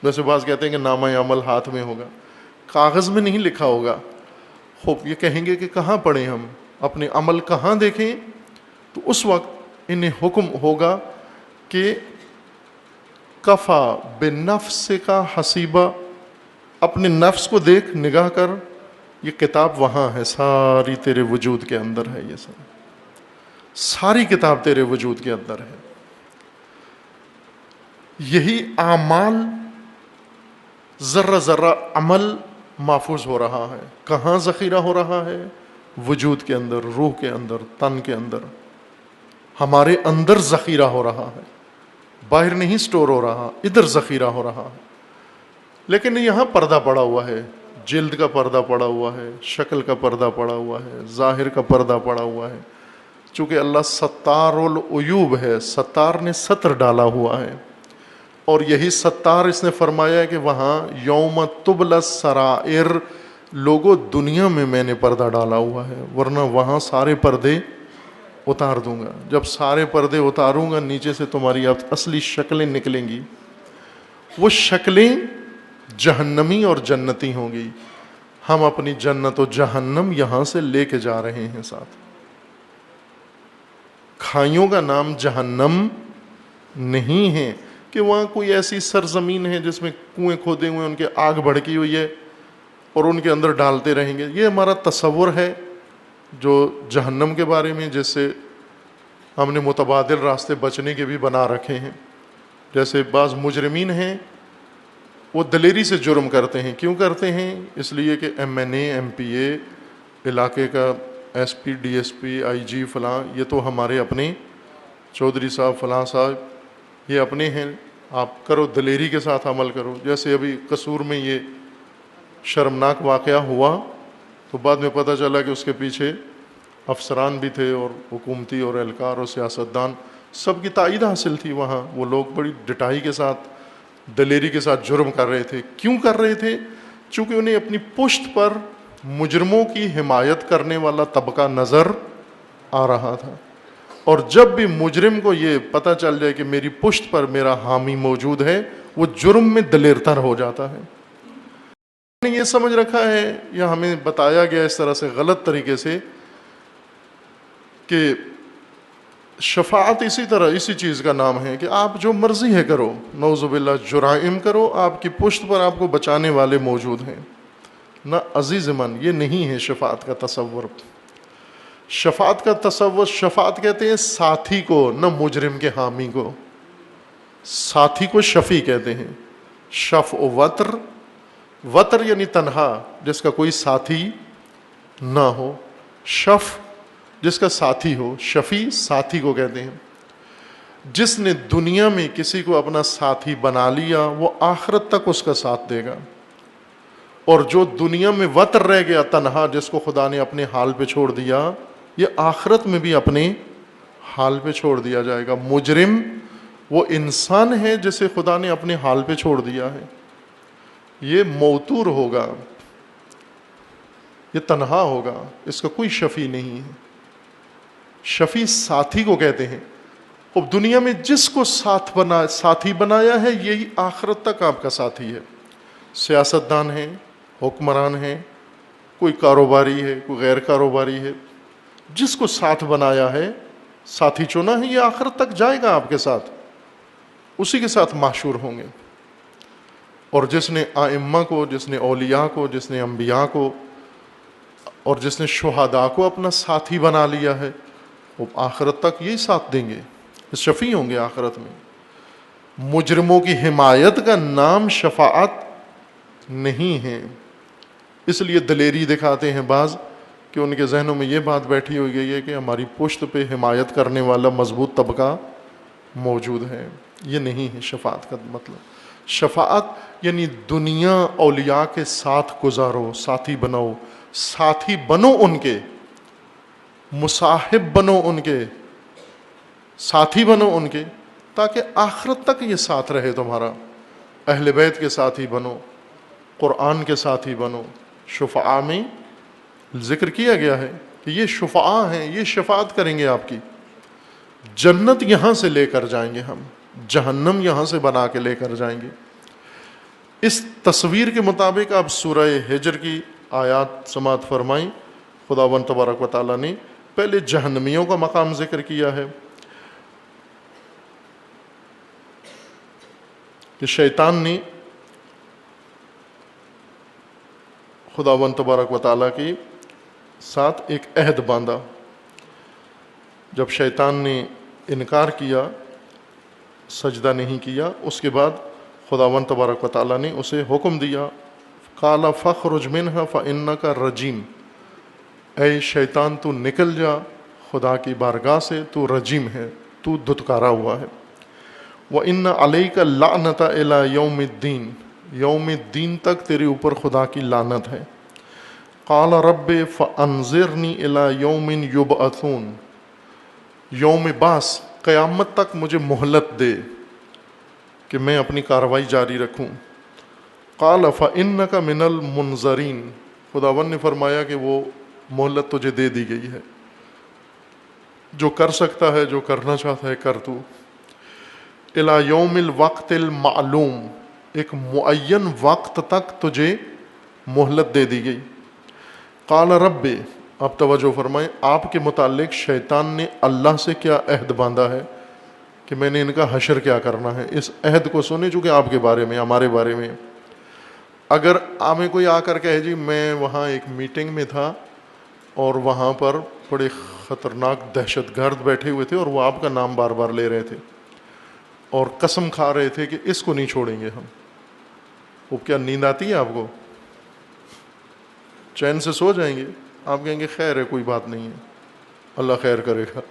ویسے بعض کہتے ہیں کہ نامہ عمل ہاتھ میں ہوگا، کاغذ میں نہیں لکھا ہوگا. خوب یہ کہیں گے کہ کہاں پڑھیں ہم، اپنے عمل کہاں دیکھیں؟ تو اس وقت انہیں حکم ہوگا کہ کفا بنفس کا حسیبہ، اپنے نفس کو دیکھ، نگاہ کر، یہ کتاب وہاں ہے، ساری تیرے وجود کے اندر ہے، یہ ساری کتاب تیرے وجود کے اندر ہے. یہی اعمال ذرہ ذرہ عمل محفوظ ہو رہا ہے. کہاں ذخیرہ ہو رہا ہے؟ وجود کے اندر، روح کے اندر، تن کے اندر، ہمارے اندر ذخیرہ ہو رہا ہے، باہر نہیں سٹور ہو رہا، ادھر ذخیرہ ہو رہا ہے. لیکن یہاں پردہ پڑا ہوا ہے، جلد کا پردہ پڑا ہوا ہے، شکل کا پردہ پڑا ہوا ہے، ظاہر کا پردہ پڑا ہوا ہے. چونکہ اللہ ستار العیوب ہے، ستار نے ستر ڈالا ہوا ہے. اور یہی ستار اس نے فرمایا ہے کہ وہاں یوم تبلی السرائر، لوگوں دنیا میں نے پردہ ڈالا ہوا ہے، ورنہ وہاں سارے پردے اتار دوں گا. جب سارے پردے اتاروں گا نیچے سے تمہاری اصلی شکلیں نکلیں گی. وہ شکلیں جہنمی اور جنتی ہوں گی. ہم اپنی جنت و جہنم یہاں سے لے کے جا رہے ہیں ساتھ. کھائیوں کا نام جہنم نہیں ہے، کہ وہاں کوئی ایسی سرزمین ہے جس میں کنویں کھودے ہوئے ان کے آگ بھڑکی ہوئی ہے اور ان کے اندر ڈالتے رہیں گے. یہ ہمارا تصور ہے جو جہنم کے بارے میں، جس سے ہم نے متبادل راستے بچنے کے بھی بنا رکھے ہیں. جیسے بعض مجرمین ہیں وہ دلیری سے جرم کرتے ہیں. کیوں کرتے ہیں؟ اس لیے کہ M N A, M P A, علاقے کا S P, D S P, I G فلاں، یہ تو ہمارے اپنے چودھری صاحب فلاں صاحب یہ اپنے ہیں، آپ کرو دلیری کے ساتھ عمل کرو. جیسے ابھی قصور میں یہ شرمناک واقعہ ہوا تو بعد میں پتہ چلا کہ اس کے پیچھے افسران بھی تھے اور حکومتی اور اہلکار اور سیاستدان، سب کی تائید حاصل تھی. وہاں وہ لوگ بڑی ڈٹائی کے ساتھ، دلیری کے ساتھ جرم کر رہے تھے. کیوں کر رہے تھے؟ چونکہ انہیں اپنی پشت پر مجرموں کی حمایت کرنے والا طبقہ نظر آ رہا تھا، اور جب بھی مجرم کو یہ پتہ چل جائے کہ میری پشت پر میرا حامی موجود ہے، وہ جرم میں دلیر تر ہو جاتا ہے. نے یہ سمجھ رکھا ہے یا ہمیں بتایا گیا اس طرح سے غلط طریقے سے کہ شفاعت اسی طرح اسی چیز کا نام ہے کہ آپ جو مرضی ہے کرو، نعوذ باللہ جرائم کرو، آپ کی پشت پر آپ کو بچانے والے موجود ہیں. نہ عزیز من، یہ نہیں ہے شفاعت کا تصور. شفاعت کا تصور، شفاعت کہتے ہیں ساتھی کو، نہ مجرم کے حامی کو. ساتھی کو شفیع کہتے ہیں. شف و وتر، وتر یعنی تنہا، جس کا کوئی ساتھی نہ ہو. شف جس کا ساتھی ہو. شفیع ساتھی کو کہتے ہیں. جس نے دنیا میں کسی کو اپنا ساتھی بنا لیا وہ آخرت تک اس کا ساتھ دے گا، اور جو دنیا میں وتر رہ گیا تنہا، جس کو خدا نے اپنے حال پہ چھوڑ دیا، یہ آخرت میں بھی اپنے حال پہ چھوڑ دیا جائے گا. مجرم وہ انسان ہے جسے خدا نے اپنے حال پہ چھوڑ دیا ہے، یہ موتور ہوگا، یہ تنہا ہوگا، اس کا کوئی شفیع نہیں ہے. شفیع ساتھی کو کہتے ہیں. اب دنیا میں جس کو ساتھی بنایا ہے یہی آخرت تک آپ کا ساتھی ہے. سیاستدان ہیں، حکمران ہیں، کوئی کاروباری ہے، کوئی غیر کاروباری ہے، جس کو ساتھ بنایا ہے، ساتھی چنا ہے، یہ آخرت تک جائے گا آپ کے ساتھ، اسی کے ساتھ محشور ہوں گے. اور جس نے ائمہ کو، جس نے اولیاء کو، جس نے انبیاء کو اور جس نے شہداء کو اپنا ساتھی بنا لیا ہے، وہ آخرت تک یہی ساتھ دیں گے، شفیع ہوں گے آخرت میں. مجرموں کی حمایت کا نام شفاعت نہیں ہے. اس لیے دلیری دکھاتے ہیں بعض کہ ان کے ذہنوں میں یہ بات بیٹھی ہوئی گئی ہے کہ ہماری پشت پہ حمایت کرنے والا مضبوط طبقہ موجود ہے. یہ نہیں ہے شفاعت کا مطلب. شفاعت یعنی دنیا اولیاء کے ساتھ گزارو، ساتھی بناؤ، ساتھی بنو ان کے، مصاحب بنو ان کے، ساتھی بنو ان کے، تاکہ آخرت تک یہ ساتھ رہے تمہارا. اہل بیت کے ساتھی بنو، قرآن کے ساتھی بنو. شفعاء میں ذکر کیا گیا ہے کہ یہ شفعاء ہیں، یہ شفاعت کریں گے آپ کی. جنت یہاں سے لے کر جائیں گے ہم، جہنم یہاں سے بنا کے لے کر جائیں گے. اس تصویر کے مطابق آپ سورہ ہجر کی آیات سماعت فرمائیں. خداوند تبارک و تعالیٰ نے پہلے جہنمیوں کا مقام ذکر کیا ہے کہ شیطان نے خداوند تبارک و تعالیٰ کے ساتھ ایک عہد باندھا. جب شیطان نے انکار کیا، سجدہ نہیں کیا، اس کے بعد خداوند تبارک و تعالیٰ نے اسے حکم دیا، قال فاخرج منها فإنك رجیم، اے شیطان تو نکل جا خدا کی بارگاہ سے، تو رجیم ہے، تو دھتکارا ہوا ہے. وَإِنَّ عَلَيْكَ اللَّعْنَةَ إِلَى يَوْمِ الدِّينِ، یوم الدین تک تیرے اوپر خدا کی لعنت ہے. قال رب فانظرنی الی یوم یبعثون، یوم بعث، قیامت تک مجھے مہلت دے کہ میں اپنی کارروائی جاری رکھوں. قال فانک من المنظرین، خداوند نے فرمایا کہ وہ مہلت تجھے دے دی گئی ہے، جو کر سکتا ہے، جو کرنا چاہتا ہے کر تو. الی یوم الوقت المعلوم، ایک معین وقت تک تجھے مہلت دے دی گئی. قال رب، اب توجہ فرمائیں، آپ کے متعلق شیطان نے اللہ سے کیا عہد باندھا ہے کہ میں نے ان کا حشر کیا کرنا ہے. اس عہد کو سنیں چونکہ آپ کے بارے میں, ہمارے بارے میں. اگر ہمیں کوئی آ کر کہے جی میں وہاں ایک میٹنگ میں تھا اور وہاں پر بڑے خطرناک دہشت گرد بیٹھے ہوئے تھے اور وہ آپ کا نام بار بار لے رہے تھے اور قسم کھا رہے تھے کہ اس کو نہیں چھوڑیں گے ہم, وہ کیا نیند آتی ہے آپ کو؟ چین سے سو جائیں گے؟ آپ کہیں گے خیر ہے, کوئی بات نہیں ہے, اللہ خیر کرے گا.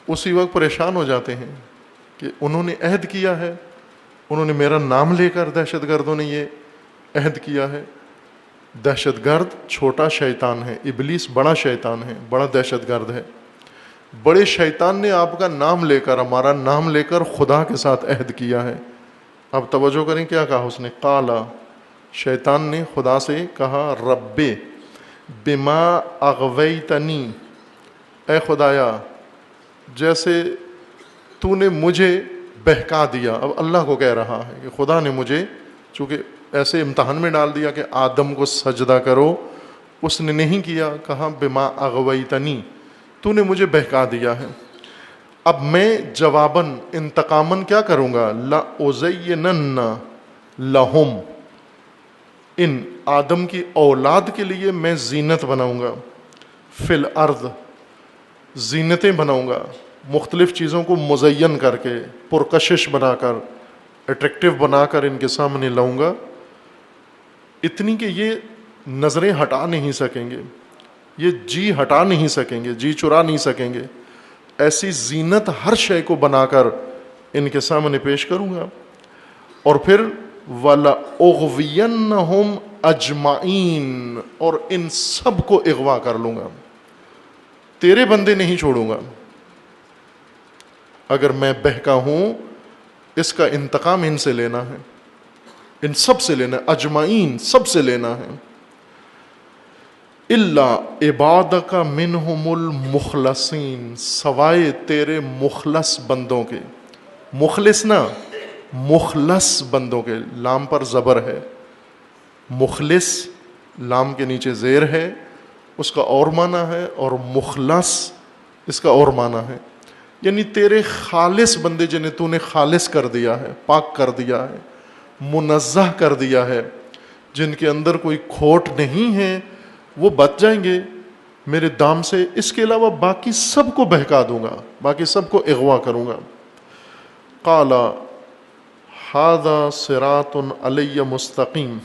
اسی وقت پریشان ہو جاتے ہیں کہ انہوں نے عہد کیا ہے, انہوں نے میرا نام لے کر دہشت گردوں نے یہ عہد کیا ہے. دہشت گرد چھوٹا شیطان ہے, ابلیس بڑا شیطان ہے, بڑا دہشت گرد ہے. بڑے شیطان نے آپ کا نام لے کر, ہمارا نام لے کر خدا کے ساتھ عہد کیا ہے. اب توجہ کریں کیا کہا اس نے, قالا, شیطان نے خدا سے کہا, رب بما اغویتنی, اے خدایا جیسے تو نے مجھے بہکا دیا. اب اللہ کو کہہ رہا ہے کہ خدا نے مجھے چونکہ ایسے امتحان میں ڈال دیا کہ آدم کو سجدہ کرو, اس نے نہیں کیا, کہا بما اغویتنی, تو نے مجھے بہکا دیا ہے. اب میں جواباً انتقاماً کیا کروں گا, لَأُزَيِّنَنَّ لَهُمْ, ان آدم کی اولاد کے لیے میں زینت بناؤں گا, فی الارض, زینتیں بناؤں گا, مختلف چیزوں کو مزین کر کے, پرکشش بنا کر, اٹریکٹیو بنا کر ان کے سامنے لاؤں گا, اتنی کہ یہ نظریں ہٹا نہیں سکیں گے, یہ جی ہٹا نہیں سکیں گے, جی چرا نہیں سکیں گے. ایسی زینت ہر شے کو بنا کر ان کے سامنے پیش کروں گا. اور پھر وَلَأُغْوِيَنَّهُمْ أَجْمَعِينَ, اور ان سب کو اغوا کر لوں گا, تیرے بندے نہیں چھوڑوں گا. اگر میں بہکا ہوں اس کا انتقام ان سے لینا ہے, ان سب سے لینا ہے, اجمعین سب سے لینا ہے. الا عبادک منہم المخلصین, سوائے تیرے مخلص بندوں کے. مخلص نا, مخلص بندوں کے, لام پر زبر ہے, مخلص لام کے نیچے زیر ہے, اس کا اور معنی ہے, اور مخلص اس کا اور معنی ہے. یعنی تیرے خالص بندے جنہیں تو نے خالص کر دیا ہے, پاک کر دیا ہے, منزہ کر دیا ہے, جن کے اندر کوئی کھوٹ نہیں ہے, وہ بچ جائیں گے میرے دام سے. اس کے علاوہ باقی سب کو بہکا دوں گا, باقی سب کو اغوا کروں گا. قال ھذا صراط علی مستقیم,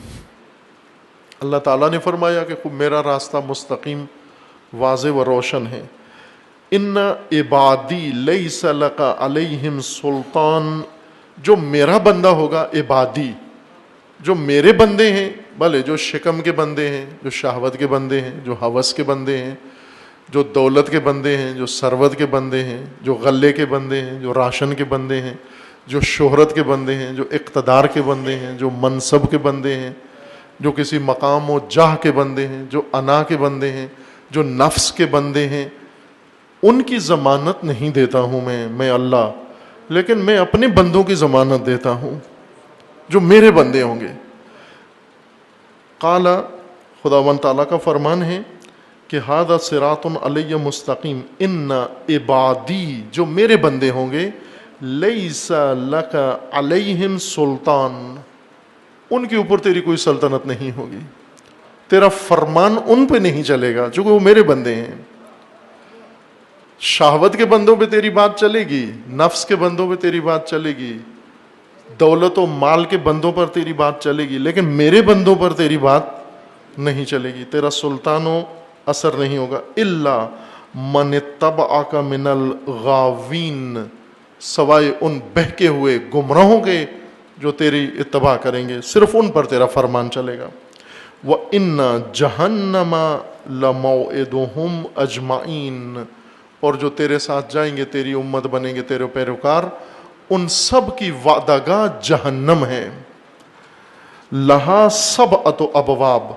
اللہ تعالیٰ نے فرمایا کہ میرا راستہ مستقیم واضح و روشن ہے. ان عبادی لیس لک علیہم سلطان, جو میرا بندہ ہوگا, عبادی جو میرے بندے ہیں, بھلے جو شکم کے بندے ہیں, جو شہوت کے بندے ہیں, جو ہوس کے بندے ہیں, جو دولت کے بندے ہیں, جو ثروت کے بندے ہیں, جو غلے کے بندے ہیں, جو راشن کے بندے ہیں, جو شہرت کے بندے ہیں, جو اقتدار کے بندے ہیں, جو منصب کے بندے ہیں, جو کسی مقام و جاہ کے بندے ہیں, جو انا کے بندے ہیں, جو نفس کے بندے ہیں, ان کی ضمانت نہیں دیتا ہوں میں اللہ, لیکن میں اپنے بندوں کی ضمانت دیتا ہوں جو میرے بندے ہوں گے. قال, خداوند تعالیٰ کا فرمان ہے کہ ھذا صراط علی مستقیم, ان عبادی جو میرے بندے ہوں گے, لیس لک علیہم سلطان, ان کے اوپر تیری کوئی سلطنت نہیں ہوگی, تیرا فرمان ان پہ نہیں چلے گا چونکہ وہ میرے بندے ہیں. شہوت کے بندوں پہ تیری بات چلے گی, نفس کے بندوں پہ تیری بات چلے گی, دولت و مال کے بندوں پر تیری بات چلے گی, لیکن میرے بندوں پر تیری بات نہیں چلے گی, تیرا سلطان و اثر نہیں ہوگا. الا من اتبعک من الغاوین, سوائے ان بہکے ہوئے گمراہوں کے جو تیری اتباع کریں گے, صرف ان پر تیرا فرمان چلے گا. وَإِنَّ جَهَنَّمَ لَمَوْعِدُهُمْ أَجْمَعِينَ, اور جو تیرے ساتھ جائیں گے, تیری امت بنیں گے, تیرے پیروکار, ان سب کی وعدہ گاہ جہنم ہے. لہا سبعۃ ابواب,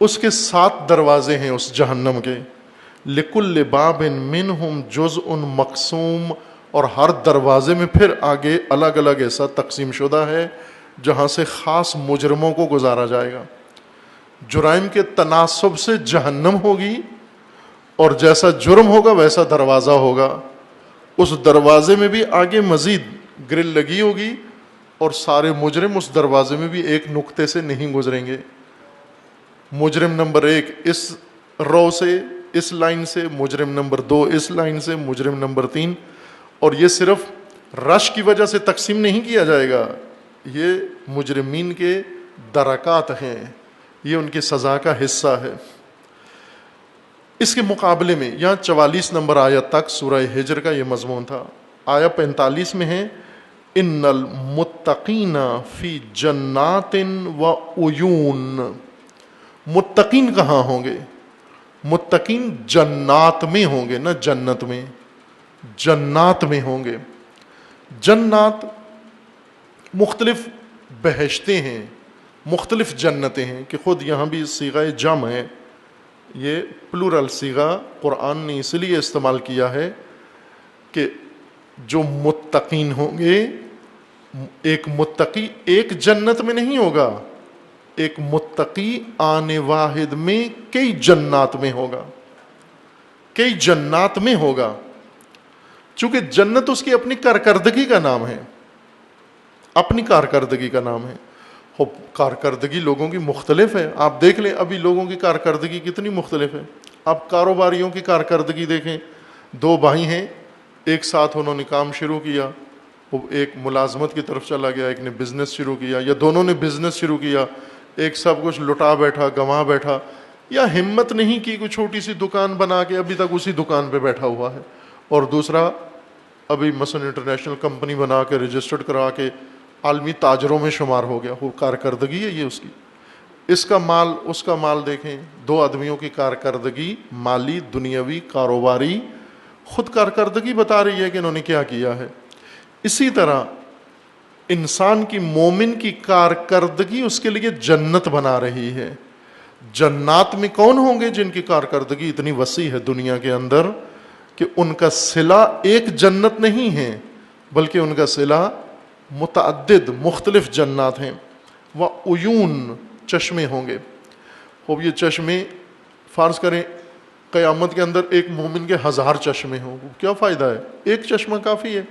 اس کے 7 دروازے ہیں اس جہنم کے. لکل باب منہم جزء مقسوم, اور ہر دروازے میں پھر آگے الگ الگ ایسا تقسیم شدہ ہے جہاں سے خاص مجرموں کو گزارا جائے گا. جرائم کے تناسب سے جہنم ہوگی, اور جیسا جرم ہوگا ویسا دروازہ ہوگا, اس دروازے میں بھی آگے مزید گرل لگی ہوگی اور سارے مجرم اس دروازے میں بھی ایک نقطے سے نہیں گزریں گے. مجرم نمبر 1 اس رو سے، اس لائن سے، مجرم نمبر 2 اس لائن سے، مجرم نمبر 3. اور یہ صرف رش کی وجہ سے تقسیم نہیں کیا جائے گا، یہ مجرمین کے درکات ہیں، یہ ان کی سزا کا حصہ ہے. اس کے مقابلے میں یہاں 44 نمبر آیت تک سورہ ہجر کا یہ مضمون تھا. آیت 45 میں ہے ان المتقین فی جنات و عیون. متقین کہاں ہوں گے؟ متقین جنات میں ہوں گے، نہ جنت میں، جنات میں ہوں گے. جنات مختلف بہشتیں ہیں، مختلف جنتیں ہیں، کہ خود یہاں بھی صیغہ جمع ہے، یہ پلورل صیغہ قرآن نے اس لیے استعمال کیا ہے کہ جو متقین ہوں گے، ایک متقی ایک جنت میں نہیں ہوگا، ایک متقی آنے واحد میں کئی جنات میں ہوگا، کئی جنات میں ہوگا. چونکہ جنت اس کی اپنی کارکردگی کا نام ہے، اپنی کارکردگی کا نام ہے. کارکردگی لوگوں کی مختلف ہے. آپ دیکھ لیں ابھی لوگوں کی کارکردگی کتنی مختلف ہے. آپ کاروباریوں کی کارکردگی دیکھیں، 2 بھائی ہیں، ایک ساتھ انہوں نے کام شروع کیا، وہ ایک ملازمت کی طرف چلا گیا، ایک نے بزنس شروع کیا، یا دونوں نے بزنس شروع کیا، ایک سب کچھ لٹا بیٹھا، گنوا بیٹھا، یا ہمت نہیں کی کوئی چھوٹی سی دکان بنا کے ابھی تک اسی دکان پہ بیٹھا ہوا ہے، اور دوسرا ابھی مثلا انٹرنیشنل کمپنی بنا کے رجسٹرڈ کرا کے عالمی تاجروں میں شمار ہو گیا. وہ کارکردگی ہے یہ اس کی. اس کا مال اس کا مال دیکھیں، 2 آدمیوں کی کارکردگی مالی، دنیاوی، کاروباری، خود کارکردگی بتا رہی ہے کہ انہوں نے کیا کیا ہے. اسی طرح انسان کی، مومن کی کارکردگی اس کے لیے جنت بنا رہی ہے. جنات میں کون ہوں گے جن کی کارکردگی اتنی وسیع ہے دنیا کے اندر کہ ان کا صلہ ایک جنت نہیں ہے بلکہ ان کا صلہ متعدد مختلف جنات ہیں. وعیون، چشمے ہوں گے. خوب یہ چشمے فرض کریں قیامت کے اندر ایک مومن کے 1000 چشمے ہوں، کیا فائدہ ہے؟ ایک چشمہ کافی ہے.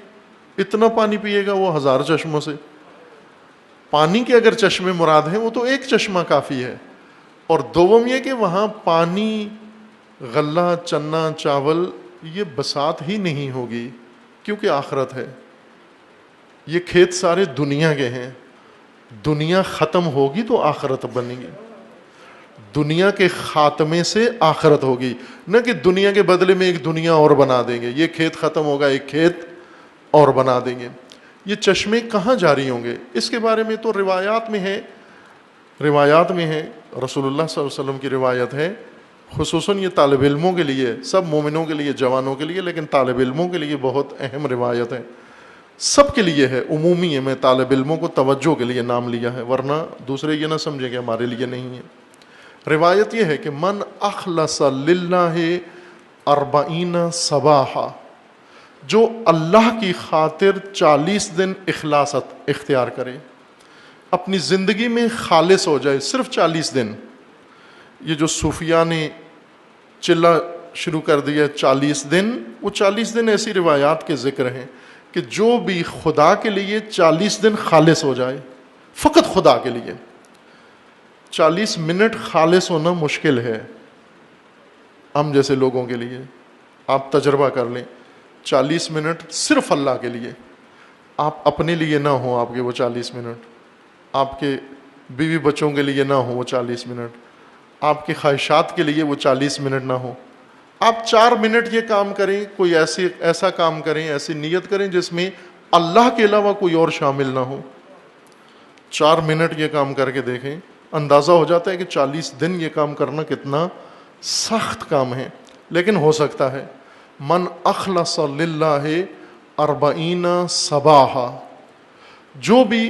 اتنا پانی پیے گا وہ 1000 چشموں سے. پانی کے اگر چشمے مراد ہیں وہ تو ایک چشمہ کافی ہے. اور دوم یہ کہ وہاں پانی، غلہ، چنا، چاول، یہ بساط ہی نہیں ہوگی کیونکہ آخرت ہے. یہ کھیت سارے دنیا کے ہیں. دنیا ختم ہوگی تو آخرت بنے گی. دنیا کے خاتمے سے آخرت ہوگی، نہ کہ دنیا کے بدلے میں ایک دنیا اور بنا دیں گے. یہ کھیت ختم ہوگا، ایک کھیت اور بنا دیں گے. یہ چشمے کہاں جاری ہوں گے؟ اس کے بارے میں تو روایات میں ہے، رسول اللہ صلی اللہ علیہ وسلم کی روایت ہے. خصوصاً یہ طالب علموں کے لیے، سب مومنوں کے لیے، جوانوں کے لیے، لیکن طالب علموں کے لیے بہت اہم روایت ہے. سب کے لیے ہے، عمومی ہے. میں طالب علموں کو توجہ کے لیے نام لیا ہے، ورنہ دوسرے یہ نہ سمجھیں کہ ہمارے لیے نہیں ہے. روایت یہ ہے کہ من اخلص للہ 40 صباحا، جو اللہ کی خاطر 40 دن اخلاصت اختیار کرے، اپنی زندگی میں خالص ہو جائے، صرف 40 دن. یہ جو صوفیاء نے چلا شروع کر دیا 40 دن، وہ 40 دن ایسی روایات کے ذکر ہیں کہ جو بھی خدا کے لیے 40 دن خالص ہو جائے، فقط خدا کے لیے. 40 منٹ خالص ہونا مشکل ہے ہم جیسے لوگوں کے لیے. آپ تجربہ کر لیں، 40 منٹ صرف اللہ کے لیے. آپ اپنے لیے نہ ہوں آپ کے وہ 40 منٹ، آپ کے بیوی بچوں کے لیے نہ ہوں وہ 40 منٹ، آپ کی خواہشات کے لیے وہ 40 منٹ نہ ہوں. آپ 4 منٹ یہ کام کریں، کوئی ایسا کام کریں، ایسی نیت کریں جس میں اللہ کے علاوہ کوئی اور شامل نہ ہو. 4 منٹ یہ کام کر کے دیکھیں، اندازہ ہو جاتا ہے کہ 40 دن یہ کام کرنا کتنا سخت کام ہے، لیکن ہو سکتا ہے. من اخلص للہ 40 صباحا، جو بھی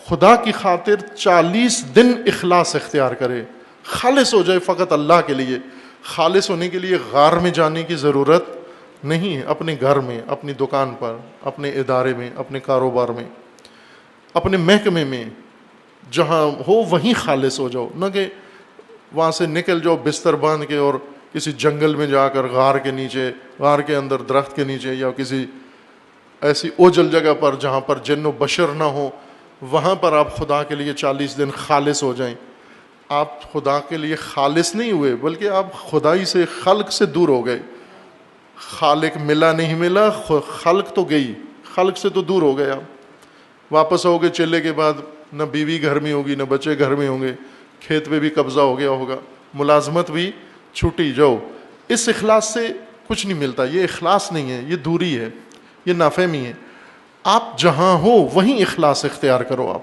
خدا کی خاطر 40 دن اخلاص اختیار کرے، خالص ہو جائے فقط اللہ کے لیے. خالص ہونے کے لیے غار میں جانے کی ضرورت نہیں ہے. اپنے گھر میں، اپنی دکان پر، اپنے ادارے میں، اپنے کاروبار میں، اپنے محکمے میں، جہاں ہو وہیں خالص ہو جاؤ، نہ کہ وہاں سے نکل جاؤ بستر باندھ کے اور کسی جنگل میں جا کر غار کے نیچے، غار کے اندر درخت کے نیچے، یا کسی ایسی اوجل جگہ پر جہاں پر جن و بشر نہ ہو، وہاں پر آپ خدا کے لیے 40 دن خالص ہو جائیں. آپ خدا کے لیے خالص نہیں ہوئے، بلکہ آپ خدائی سے، خلق سے دور ہو گئے. خالق ملا نہیں ملا، خلق تو گئی، خلق سے تو دور ہو گئے. آپ واپس آؤ گے چلے کے بعد، نہ بیوی گھر میں ہوگی، نہ بچے گھر میں ہوں گے، کھیت پہ بھی قبضہ ہو گیا ہوگا، ملازمت بھی چھوٹی. جاؤ. اس اخلاص سے کچھ نہیں ملتا. یہ اخلاص نہیں ہے، یہ دوری ہے، یہ نافہمی ہے. آپ جہاں ہو وہیں اخلاص اختیار کرو.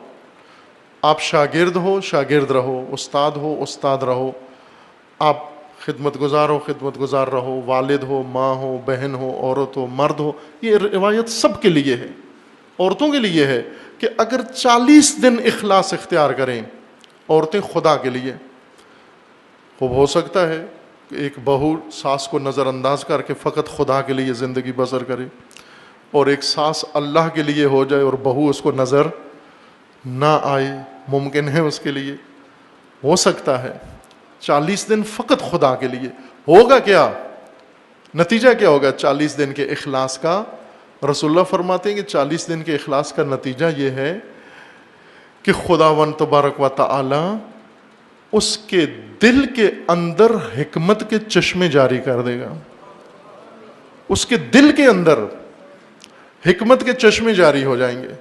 آپ شاگرد ہو، شاگرد رہو، استاد ہو، استاد رہو. آپ خدمت گزار ہو، خدمت گزار رہو. والد ہو، ماں ہو، بہن ہو، عورت ہو، مرد ہو. یہ روایت سب کے لیے ہے. عورتوں کے لیے ہے کہ اگر 40 دن اخلاص اختیار کریں عورتیں خدا کے لیے، خوب ہو سکتا ہے کہ ایک بہو ساس کو نظر انداز کر کے فقط خدا کے لیے زندگی بسر کرے، اور ایک ساس اللہ کے لیے ہو جائے اور بہو اس کو نظر نہ آئے. ممکن ہے اس کے لیے، ہو سکتا ہے. 40 دن فقط خدا کے لیے. ہوگا کیا؟ نتیجہ کیا ہوگا 40 دن کے اخلاص کا؟ رسول اللہ فرماتے ہیں کہ 40 دن کے اخلاص کا نتیجہ یہ ہے کہ خداوند تبارک و تعالی اس کے دل کے اندر حکمت کے چشمے جاری کر دے گا. اس کے دل کے اندر حکمت کے چشمے جاری ہو جائیں گے.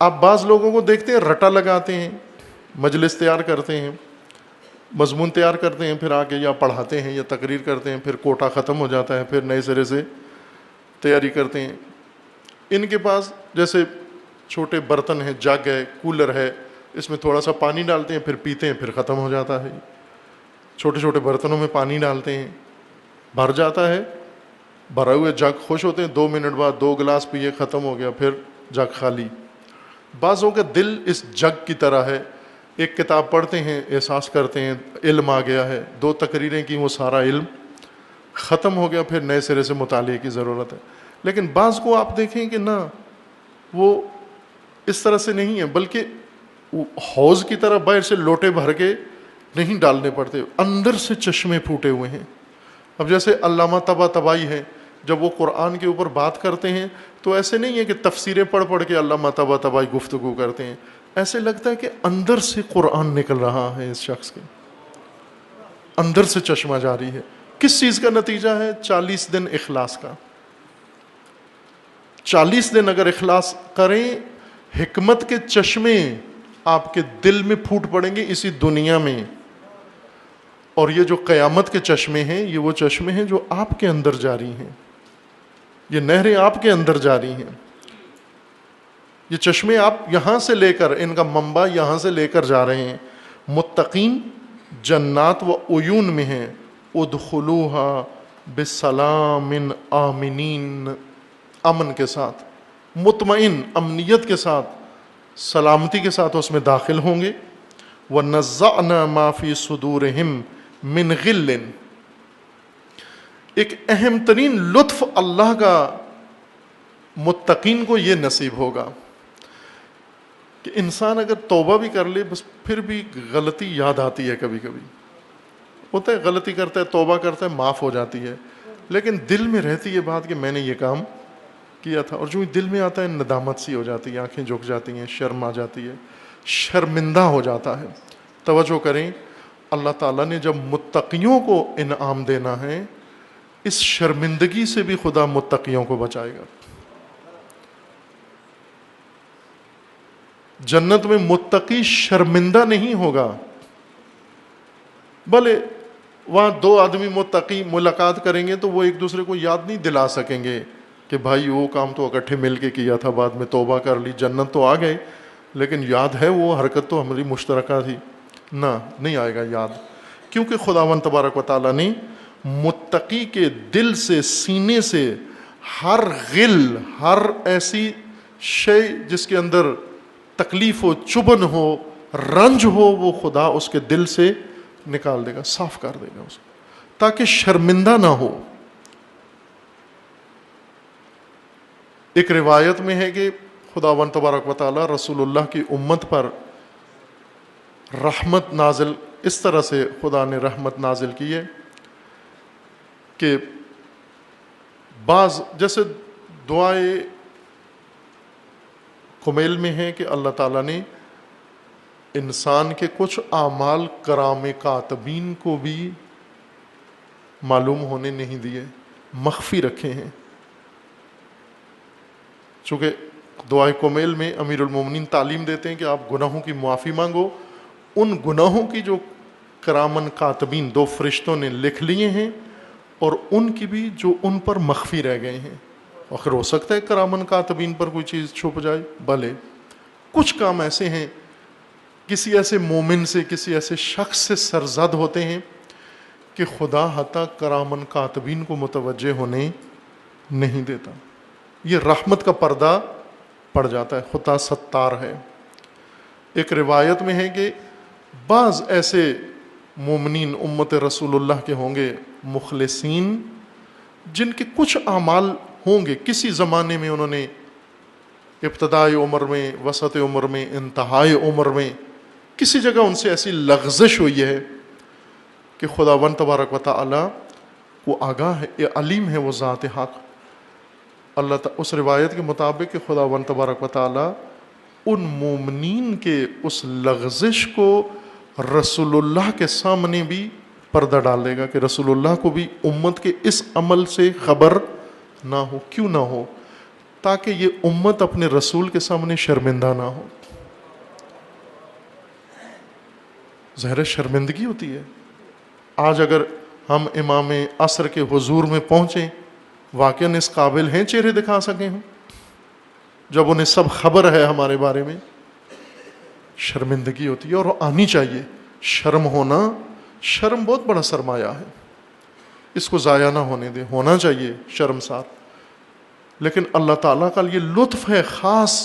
آپ بعض لوگوں کو دیکھتے ہیں رٹا لگاتے ہیں، مجلس تیار کرتے ہیں، مضمون تیار کرتے ہیں، پھر آگے یا پڑھاتے ہیں یا تقریر کرتے ہیں، پھر کوٹا ختم ہو جاتا ہے، پھر نئے سرے سے تیاری کرتے ہیں. ان کے پاس جیسے چھوٹے برتن ہیں، جگ ہے، کولر ہے، اس میں تھوڑا سا پانی ڈالتے ہیں، پھر پیتے ہیں، پھر ختم ہو جاتا ہے. چھوٹے چھوٹے برتنوں میں پانی ڈالتے ہیں، بھر جاتا ہے، بھرا ہوئے جگ خوش ہوتے ہیں، 2 منٹ بعد 2 گلاس پیے، ختم ہو گیا، پھر جگ خالی. بعضوں کا دل اس جگ کی طرح ہے. ایک کتاب پڑھتے ہیں، احساس کرتے ہیں علم آ گیا ہے، 2 تقریریں کی، وہ سارا علم ختم ہو گیا، پھر نئے سرے سے مطالعے کی ضرورت ہے. لیکن بعض کو آپ دیکھیں کہ نہ، وہ اس طرح سے نہیں ہے، بلکہ حوض کی طرح باہر سے لوٹے بھر کے نہیں ڈالنے پڑتے، اندر سے چشمے پھوٹے ہوئے ہیں. اب جیسے علامہ طباطبائی ہیں، جب وہ قرآن کے اوپر بات کرتے ہیں تو ایسے نہیں ہے کہ تفسیریں پڑھ پڑھ کے علامہ طباطبائی گفتگو کرتے ہیں. ایسے لگتا ہے کہ اندر سے قرآن نکل رہا ہے، اس شخص کے اندر سے چشمہ جاری ہے. کس چیز کا نتیجہ ہے؟ 40 دن اخلاص کا. 40 دن اگر اخلاص کریں، حکمت کے چشمے آپ کے دل میں پھوٹ پڑیں گے اسی دنیا میں. اور یہ جو قیامت کے چشمے ہیں، یہ وہ چشمے ہیں جو آپ کے اندر جاری ہیں، یہ نہریں آپ کے اندر جاری ہیں. یہ چشمے آپ یہاں سے لے کر، ان کا منبع یہاں سے لے کر جا رہے ہیں. متقین جنات و عیون میں ہیں. ادخلوها بسلام آمنین، امن کے ساتھ، مطمئن، امنیت کے ساتھ، سلامتی کے ساتھ اس میں داخل ہوں گے. وَنَزَّعْنَا مَا فِي صُدُورِهِمْ مِنْ غِلٍّ. ایک اہم ترین لطف اللہ کا متقین کو یہ نصیب ہوگا کہ انسان اگر توبہ بھی کر لے، بس پھر بھی غلطی یاد آتی ہے. کبھی کبھی ہوتا ہے غلطی کرتا ہے، توبہ کرتا ہے، معاف ہو جاتی ہے، لیکن دل میں رہتی ہے بات کہ میں نے یہ کام کیا تھا. اور جو دل میں آتا ہے ندامت سی ہو جاتی ہے، آنکھیں جھک جاتی ہیں، شرم آ جاتی ہے، شرمندہ ہو جاتا ہے. توجہ کریں، اللہ تعالیٰ نے جب متقیوں کو انعام دینا ہے، اس شرمندگی سے بھی خدا متقیوں کو بچائے گا. جنت میں متقی شرمندہ نہیں ہوگا. بھلے وہاں 2 آدمی متقی ملاقات کریں گے تو وہ ایک دوسرے کو یاد نہیں دلا سکیں گے کہ بھائی وہ کام تو اکٹھے مل کے کیا تھا، بعد میں توبہ کر لی، جنت تو آ گئے، لیکن یاد ہے وہ حرکت تو ہماری مشترکہ تھی. نہ، نہیں آئے گا یاد، کیونکہ خداوند تبارک و تعالیٰ نے متقی کے دل سے، سینے سے ہر غل، ہر ایسی شے جس کے اندر تکلیف ہو، چبھن ہو، رنج ہو، وہ خدا اس کے دل سے نکال دے گا، صاف کر دے گا اس کو، تاکہ شرمندہ نہ ہو. ایک روایت میں ہے کہ خداوند تبارک و تعالیٰ رسول اللہ کی امت پر رحمت نازل، اس طرح سے خدا نے رحمت نازل کی ہے کہ بعض جیسے دعائے کمیل میں ہے کہ اللہ تعالیٰ نے انسان کے کچھ اعمال کرام کاتبین کو بھی معلوم ہونے نہیں دیے، مخفی رکھے ہیں. چونکہ دعائے کمیل میں امیر المومنین تعلیم دیتے ہیں کہ آپ گناہوں کی معافی مانگو، ان گناہوں کی جو کرامن کاتبین 2 فرشتوں نے لکھ لیے ہیں، اور ان کی بھی جو ان پر مخفی رہ گئے ہیں. آخر ہو سکتا ہے کرامن کاتبین پر کوئی چیز چھپ جائے، بھلے کچھ کام ایسے ہیں کسی ایسے مومن سے، کسی ایسے شخص سے سرزد ہوتے ہیں کہ خدا حتیٰ کرامن کاتبین کو متوجہ ہونے نہیں دیتا. یہ رحمت کا پردہ پڑ جاتا ہے، خدا ستار ہے. ایک روایت میں ہے کہ بعض ایسے مومنین امت رسول اللہ کے ہوں گے مخلصین، جن کے کچھ اعمال ہوں گے کسی زمانے میں انہوں نے ابتدائی عمر میں، وسط عمر میں، انتہائی عمر میں کسی جگہ ان سے ایسی لغزش ہوئی ہے کہ خداوند تبارک و تعالی وہ آگاہ ہے، علیم ہے وہ ذات حق. اللہ تعالی اس روایت کے مطابق کہ خداوند تبارک و تعالی ان مومنین کے اس لغزش کو رسول اللہ کے سامنے بھی پردہ ڈال دے گا کہ رسول اللہ کو بھی امت کے اس عمل سے خبر نہ ہو. کیوں نہ ہو؟ تاکہ یہ امت اپنے رسول کے سامنے شرمندہ نہ ہو. ظاہر شرمندگی ہوتی ہے. آج اگر ہم امام عصر کے حضور میں پہنچیں، واقعاً اس قابل ہیں چہرے دکھا سکیں ہم جب انہیں سب خبر ہے ہمارے بارے میں؟ شرمندگی ہوتی ہے اور آنی چاہیے. شرم ہونا، شرم بہت بڑا سرمایہ ہے، اس کو ضائع نہ ہونے دے. ہونا چاہیے شرمسار. لیکن اللہ تعالیٰ کا یہ لطف ہے خاص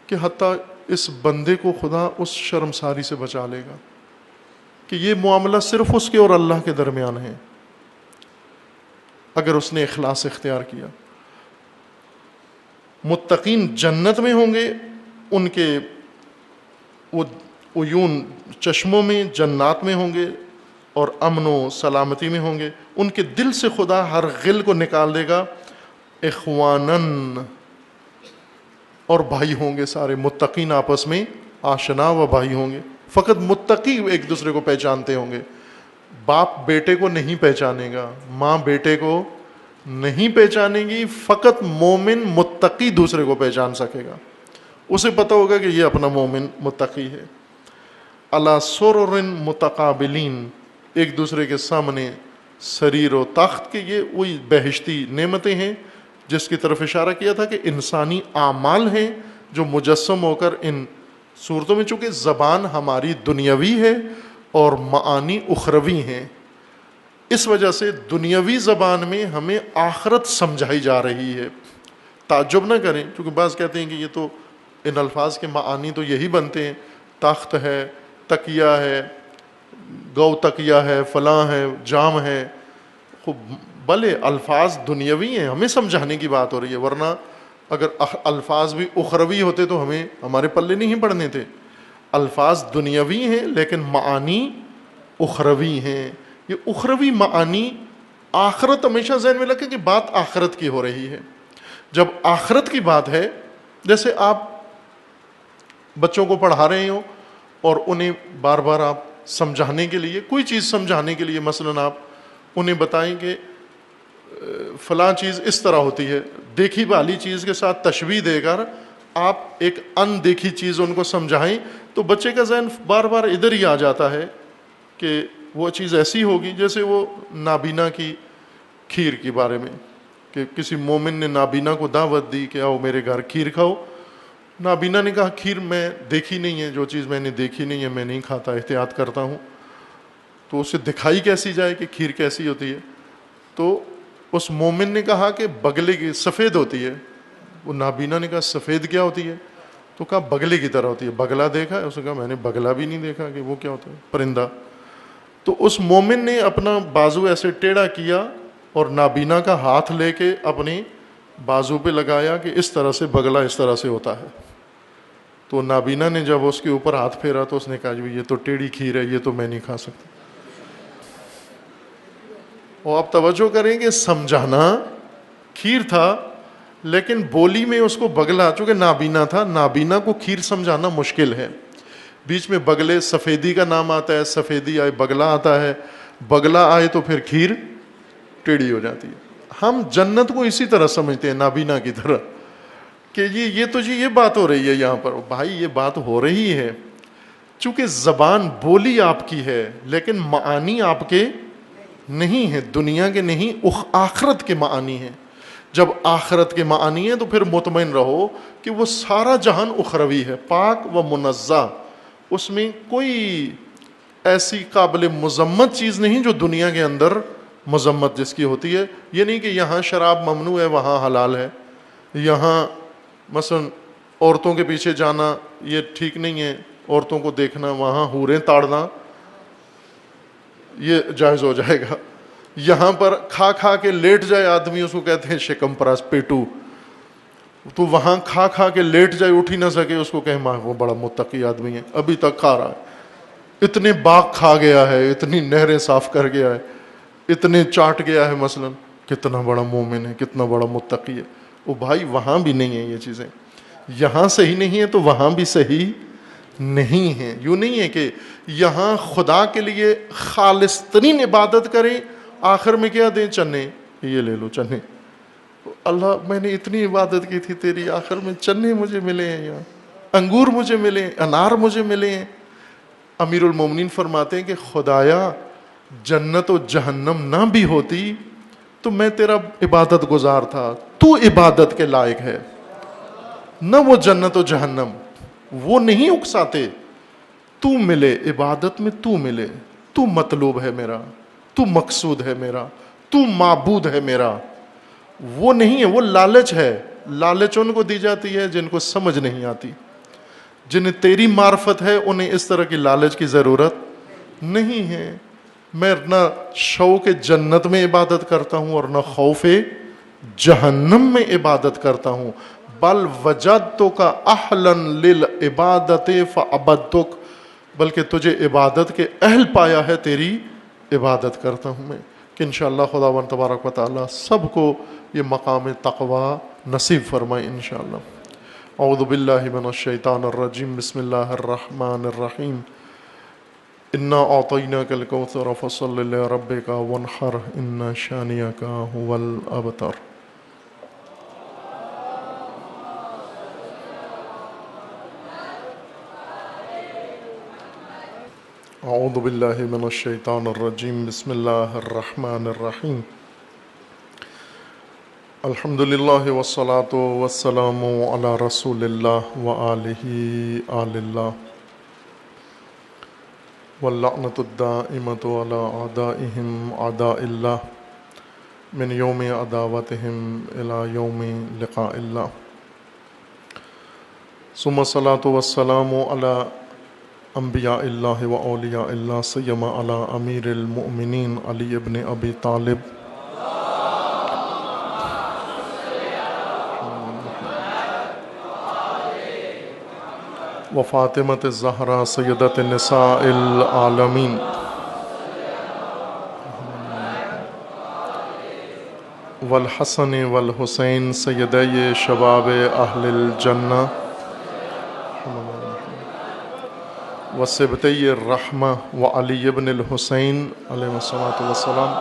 کہ حتیٰ اس بندے کو خدا اس شرمساری سے بچا لے گا کہ یہ معاملہ صرف اس کے اور اللہ کے درمیان ہے اگر اس نے اخلاص اختیار کیا. متقین جنت میں ہوں گے، ان کے وہ عیون چشموں میں جنات میں ہوں گے اور امن و سلامتی میں ہوں گے. ان کے دل سے خدا ہر غل کو نکال دے گا. اخوانن، اور بھائی ہوں گے سارے. متقین آپس میں آشنا و بھائی ہوں گے. فقط متقی ایک دوسرے کو پہچانتے ہوں گے. باپ بیٹے کو نہیں پہچانے گا، ماں بیٹے کو نہیں پہچانے گی. فقط مومن متقی دوسرے کو پہچان سکے گا. اسے پتہ ہوگا کہ یہ اپنا مومن متقی ہے. علی سرر متقابلین، ایک دوسرے کے سامنے سریر و تخت کے. یہ وہی بہشتی نعمتیں ہیں جس کی طرف اشارہ کیا تھا کہ انسانی اعمال ہیں جو مجسم ہو کر ان صورتوں میں. چونکہ زبان ہماری دنیاوی ہے اور معانی اخروی ہیں، اس وجہ سے دنیاوی زبان میں ہمیں آخرت سمجھائی جا رہی ہے. تعجب نہ کریں، کیونکہ بعض کہتے ہیں کہ یہ تو ان الفاظ کے معانی تو یہی بنتے ہیں، تخت ہے، تکیہ ہے، گو تکیہ ہے، فلاں ہے، جام ہے. خوب بھلے الفاظ دنیاوی ہیں، ہمیں سمجھانے کی بات ہو رہی ہے. ورنہ اگر الفاظ بھی اخروی ہوتے تو ہمیں ہمارے پلے نہیں پڑنے تھے. الفاظ دنیاوی ہیں لیکن معانی اخروی ہیں. یہ اخروی معانی آخرت ہمیشہ ذہن میں رکھیں کہ بات آخرت کی ہو رہی ہے. جب آخرت کی بات ہے، جیسے آپ بچوں کو پڑھا رہے ہو اور انہیں بار بار آپ سمجھانے کے لیے کوئی چیز سمجھانے کے لیے مثلاً آپ انہیں بتائیں کہ فلاں چیز اس طرح ہوتی ہے، دیکھی والی چیز کے ساتھ تشبیہ دے کر آپ ایک ان دیکھی چیز ان کو سمجھائیں تو بچے کا ذہن بار بار ادھر ہی آ جاتا ہے کہ وہ چیز ایسی ہوگی. جیسے وہ نابینا کی کھیر کے بارے میں کہ کسی مومن نے نابینا کو دعوت دی کہ آؤ میرے گھر کھیر کھاؤ. نابینا نے کہا کھیر میں دیکھی نہیں ہے، جو چیز میں نے دیکھی نہیں ہے میں نہیں کھاتا، احتیاط کرتا ہوں. تو اسے دکھائی کیسی جائے کہ کھیر کیسی ہوتی ہے؟ تو اس مومن نے کہا کہ بگلے کی سفید ہوتی ہے. وہ نابینا نے کہا سفید کیا ہوتی ہے؟ تو کہا بگلے کی طرح ہوتی ہے. بگلا دیکھا ہے؟ اس نے کہا میں نے بگلا بھی نہیں دیکھا کہ وہ کیا ہوتا ہے، پرندہ. تو اس مومن نے اپنا بازو ایسے ٹیڑھا کیا اور نابینا کا ہاتھ لے کے اپنے بازو پہ لگایا کہ اس طرح سے بگلا اس طرح سے ہوتا ہے. تو نابینا نے جب اس کے اوپر ہاتھ پھیرا تو اس نے کہا جی یہ تو ٹیڑھی کھیر ہے، یہ تو میں نہیں کھا سکتا. اور آپ توجہ کریں کہ سمجھانا کھیر تھا، لیکن بولی میں اس کو بگلا، چونکہ نابینا تھا، نابینا کو کھیر سمجھانا مشکل ہے. بیچ میں بگلے، سفیدی کا نام آتا ہے، سفیدی آئے بگلا آتا ہے، بگلا آئے تو پھر کھیر ٹیڑھی ہو جاتی ہے. ہم جنت کو اسی طرح سمجھتے ہیں، نابینا کی طرح، کہ یہ تو جی یہ بات ہو رہی ہے یہاں پر. بھائی یہ بات ہو رہی ہے، چونکہ زبان بولی آپ کی ہے لیکن معانی آپ کے نہیں ہیں، دنیا کے نہیں، آخرت کے معانی ہیں. جب آخرت کے معانی ہیں تو پھر مطمئن رہو کہ وہ سارا جہان اخروی ہے، پاک و منزہ، اس میں کوئی ایسی قابل مذمت چیز نہیں جو دنیا کے اندر مذمت جس کی ہوتی ہے. یہ نہیں کہ یہاں شراب ممنوع ہے وہاں حلال ہے، یہاں مثلا عورتوں کے پیچھے جانا یہ ٹھیک نہیں ہے، عورتوں کو دیکھنا، وہاں حوریں تاڑنا یہ جائز ہو جائے گا. یہاں پر کھا کھا کے لیٹ جائے آدمی، اس کو کہتے ہیں شکم پراس پیٹو، تو وہاں کھا کھا کے لیٹ جائے اٹھ ہی نہ سکے، اس کو کہیں وہ بڑا متقی آدمی ہے، ابھی تک کھا رہا ہے، اتنے باغ کھا گیا ہے، اتنی نہریں صاف کر گیا ہے، اتنے چاٹ گیا ہے، مثلا کتنا بڑا مومن ہے، کتنا بڑا متقی ہے. وہ بھائی وہاں بھی نہیں ہے یہ چیزیں، یہاں صحیح نہیں ہے تو وہاں بھی صحیح نہیں ہے. یوں نہیں ہے کہ یہاں خدا کے لیے خالص ترین عبادت کریں، آخر میں کیا دیں؟ چنے، یہ لے لو چنے. اللہ میں نے اتنی عبادت کی تھی تیری، آخر میں چنے مجھے ملے ہیں، یہاں انگور مجھے ملے ہیں، انار مجھے ملے ہیں. امیر المومنین فرماتے ہیں کہ خدایا جنت و جہنم نہ بھی ہوتی تو میں تیرا عبادت گزار تھا، تو عبادت کے لائق ہے، نہ وہ جنت و جہنم، وہ نہیں اکساتے. تو ملے عبادت میں، تو ملے، تو مطلوب ہے میرا، تو مقصود ہے میرا، تو معبود ہے میرا. وہ نہیں ہے، وہ لالچ ہے. لالچ ان کو دی جاتی ہے جن کو سمجھ نہیں آتی. جنہیں تیری معرفت ہے انہیں اس طرح کی لالچ کی ضرورت نہیں ہے. میں نہ شوق جنت میں عبادت کرتا ہوں اور نہ خوف جہنم میں عبادت کرتا ہوں. بل وجدتک اہلا للعبادت فعبدتک، بلکہ تجھے عبادت کے اہل پایا ہے، تیری عبادت کرتا ہوں میں. کہ انشاءاللہ خداوند تبارک و تعالی سب کو یہ مقام تقوی نصیب فرمائے انشاءاللہ. اعوذ باللہ من الشیطان الرجیم، بسم اللہ الرحمن الرحیم. انا اعطیناک الکوثر فصل لربک وانحر ان شانئک هو الابتر. اعوذ باللہ من الشیطان الرجیم، بسم اللہ الرحمن الرحیم. الحمد للہ والصلاة والسلام علی رسول اللہ وآلہ آل اللہ، واللعنۃ الدائمۃ علی اعدائہم اعداء اللہ، من یوم عداوتہم الی یوم لقاء اللہ. ثم الصلاة والسلام علی انبیاء اللہ و اولیاء اللہ، سیما علی امیر المؤمنین علی ابن ابی طالب و فاطمۃ الزہرا سیدۃ النساء العالمین، والحسن والحسین سیدی شباب اہل الجنہ، وسبطی الرحمہ وعلی ابن الحسین علیہ الصلاۃ والسلام،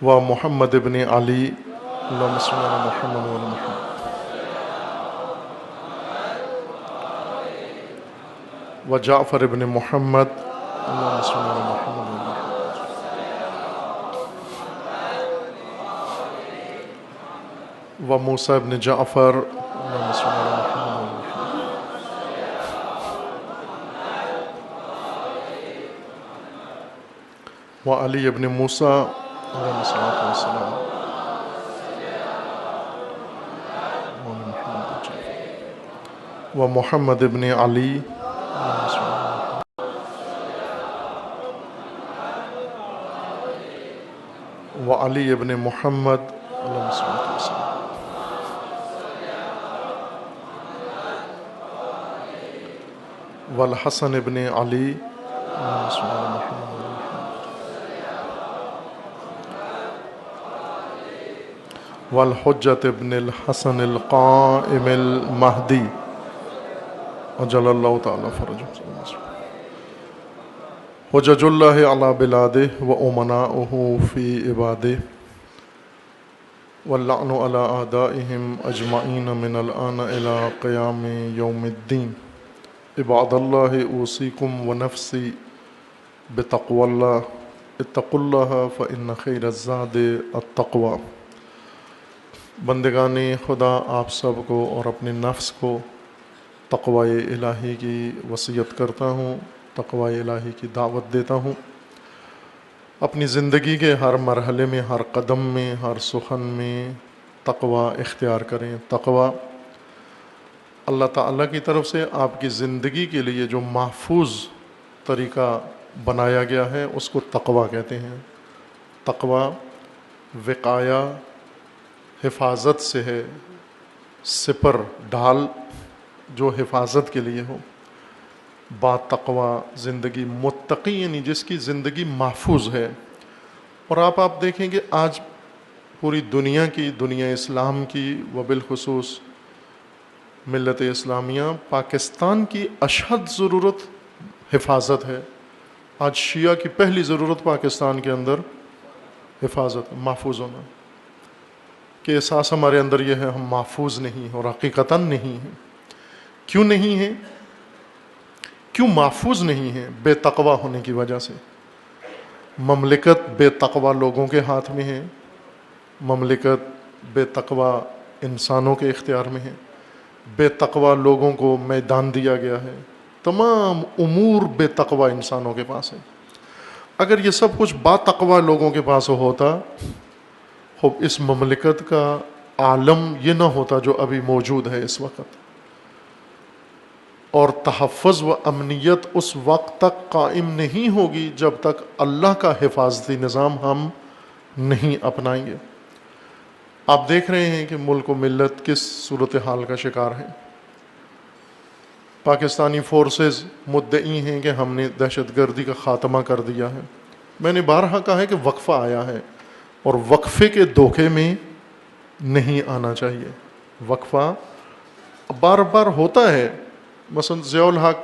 و محمد ابن علی، اللہم صل علی محمد و علی محمد، و جعفر ابن محمد، اللہم صل علی محمد و علی محمد، و موسیٰ ابن جعفر، اللہم صل علی محمد و علی محمد، و علی ابن موسیٰ علیہ الصلاۃ والسلام، و محمد ابن علی، و علی ابن محمد علیہ الصلاۃ والسلام، والحسن ابن علی والحجت ابن الحسن القائم المہدی اجل اللہ تعالی فرجہ حجج اللہ علی بلادہ و امناؤہ فی عبادہ واللعن علی اعدائہم اجمعین من الآن الی قیام یوم الدین عباد اللہ اوصیکم ونفسی بتقوی اللہ اتقوا اللہ فإن خیر الزاد التقوی۔ بندگان خدا، آپ سب کو اور اپنے نفس کو تقوی الہی کی وصیت کرتا ہوں، تقوی الہی کی دعوت دیتا ہوں۔ اپنی زندگی کے ہر مرحلے میں، ہر قدم میں، ہر سخن میں تقوی اختیار کریں۔ تقوی اللہ تعالیٰ کی طرف سے آپ کی زندگی کے لیے جو محفوظ طریقہ بنایا گیا ہے اس کو تقوی کہتے ہیں۔ تقوی وقایا، حفاظت سے ہے، سپر ڈھال جو حفاظت کے لیے ہو۔ با تقوی زندگی، متقی یعنی جس کی زندگی محفوظ ہے۔ اور آپ دیکھیں گے آج پوری دنیا کی، دنیا اسلام کی و بالخصوص ملت اسلامیہ پاکستان کی اشد ضرورت حفاظت ہے۔ آج شیعہ کی پہلی ضرورت پاکستان کے اندر حفاظت، محفوظ ہونا، کہ احساس ہمارے اندر یہ ہے ہم محفوظ نہیں ہیں، اور حقیقتاً نہیں ہیں۔ کیوں نہیں ہیں؟ کیوں محفوظ نہیں ہیں؟ بے تقوی ہونے کی وجہ سے۔ مملکت بے تقوی لوگوں کے ہاتھ میں ہے، مملکت بے تقوی انسانوں کے اختیار میں ہے، بے تقوی لوگوں کو میدان دیا گیا ہے، تمام امور بے تقوی انسانوں کے پاس ہے۔ اگر یہ سب کچھ با تقوی لوگوں کے پاس ہوتا، خوب اس مملکت کا عالم یہ نہ ہوتا جو ابھی موجود ہے اس وقت، اور تحفظ و امنیت اس وقت تک قائم نہیں ہوگی جب تک اللہ کا حفاظتی نظام ہم نہیں اپنائیں گے۔ آپ دیکھ رہے ہیں کہ ملک و ملت کس صورتحال کا شکار ہے۔ پاکستانی فورسز مدعی ہیں کہ ہم نے دہشت گردی کا خاتمہ کر دیا ہے۔ میں نے بارہا کہا ہے کہ وقفہ آیا ہے، اور وقفے کے دھوکے میں نہیں آنا چاہیے۔ وقفہ بار بار ہوتا ہے، مثلا ضیاء الحق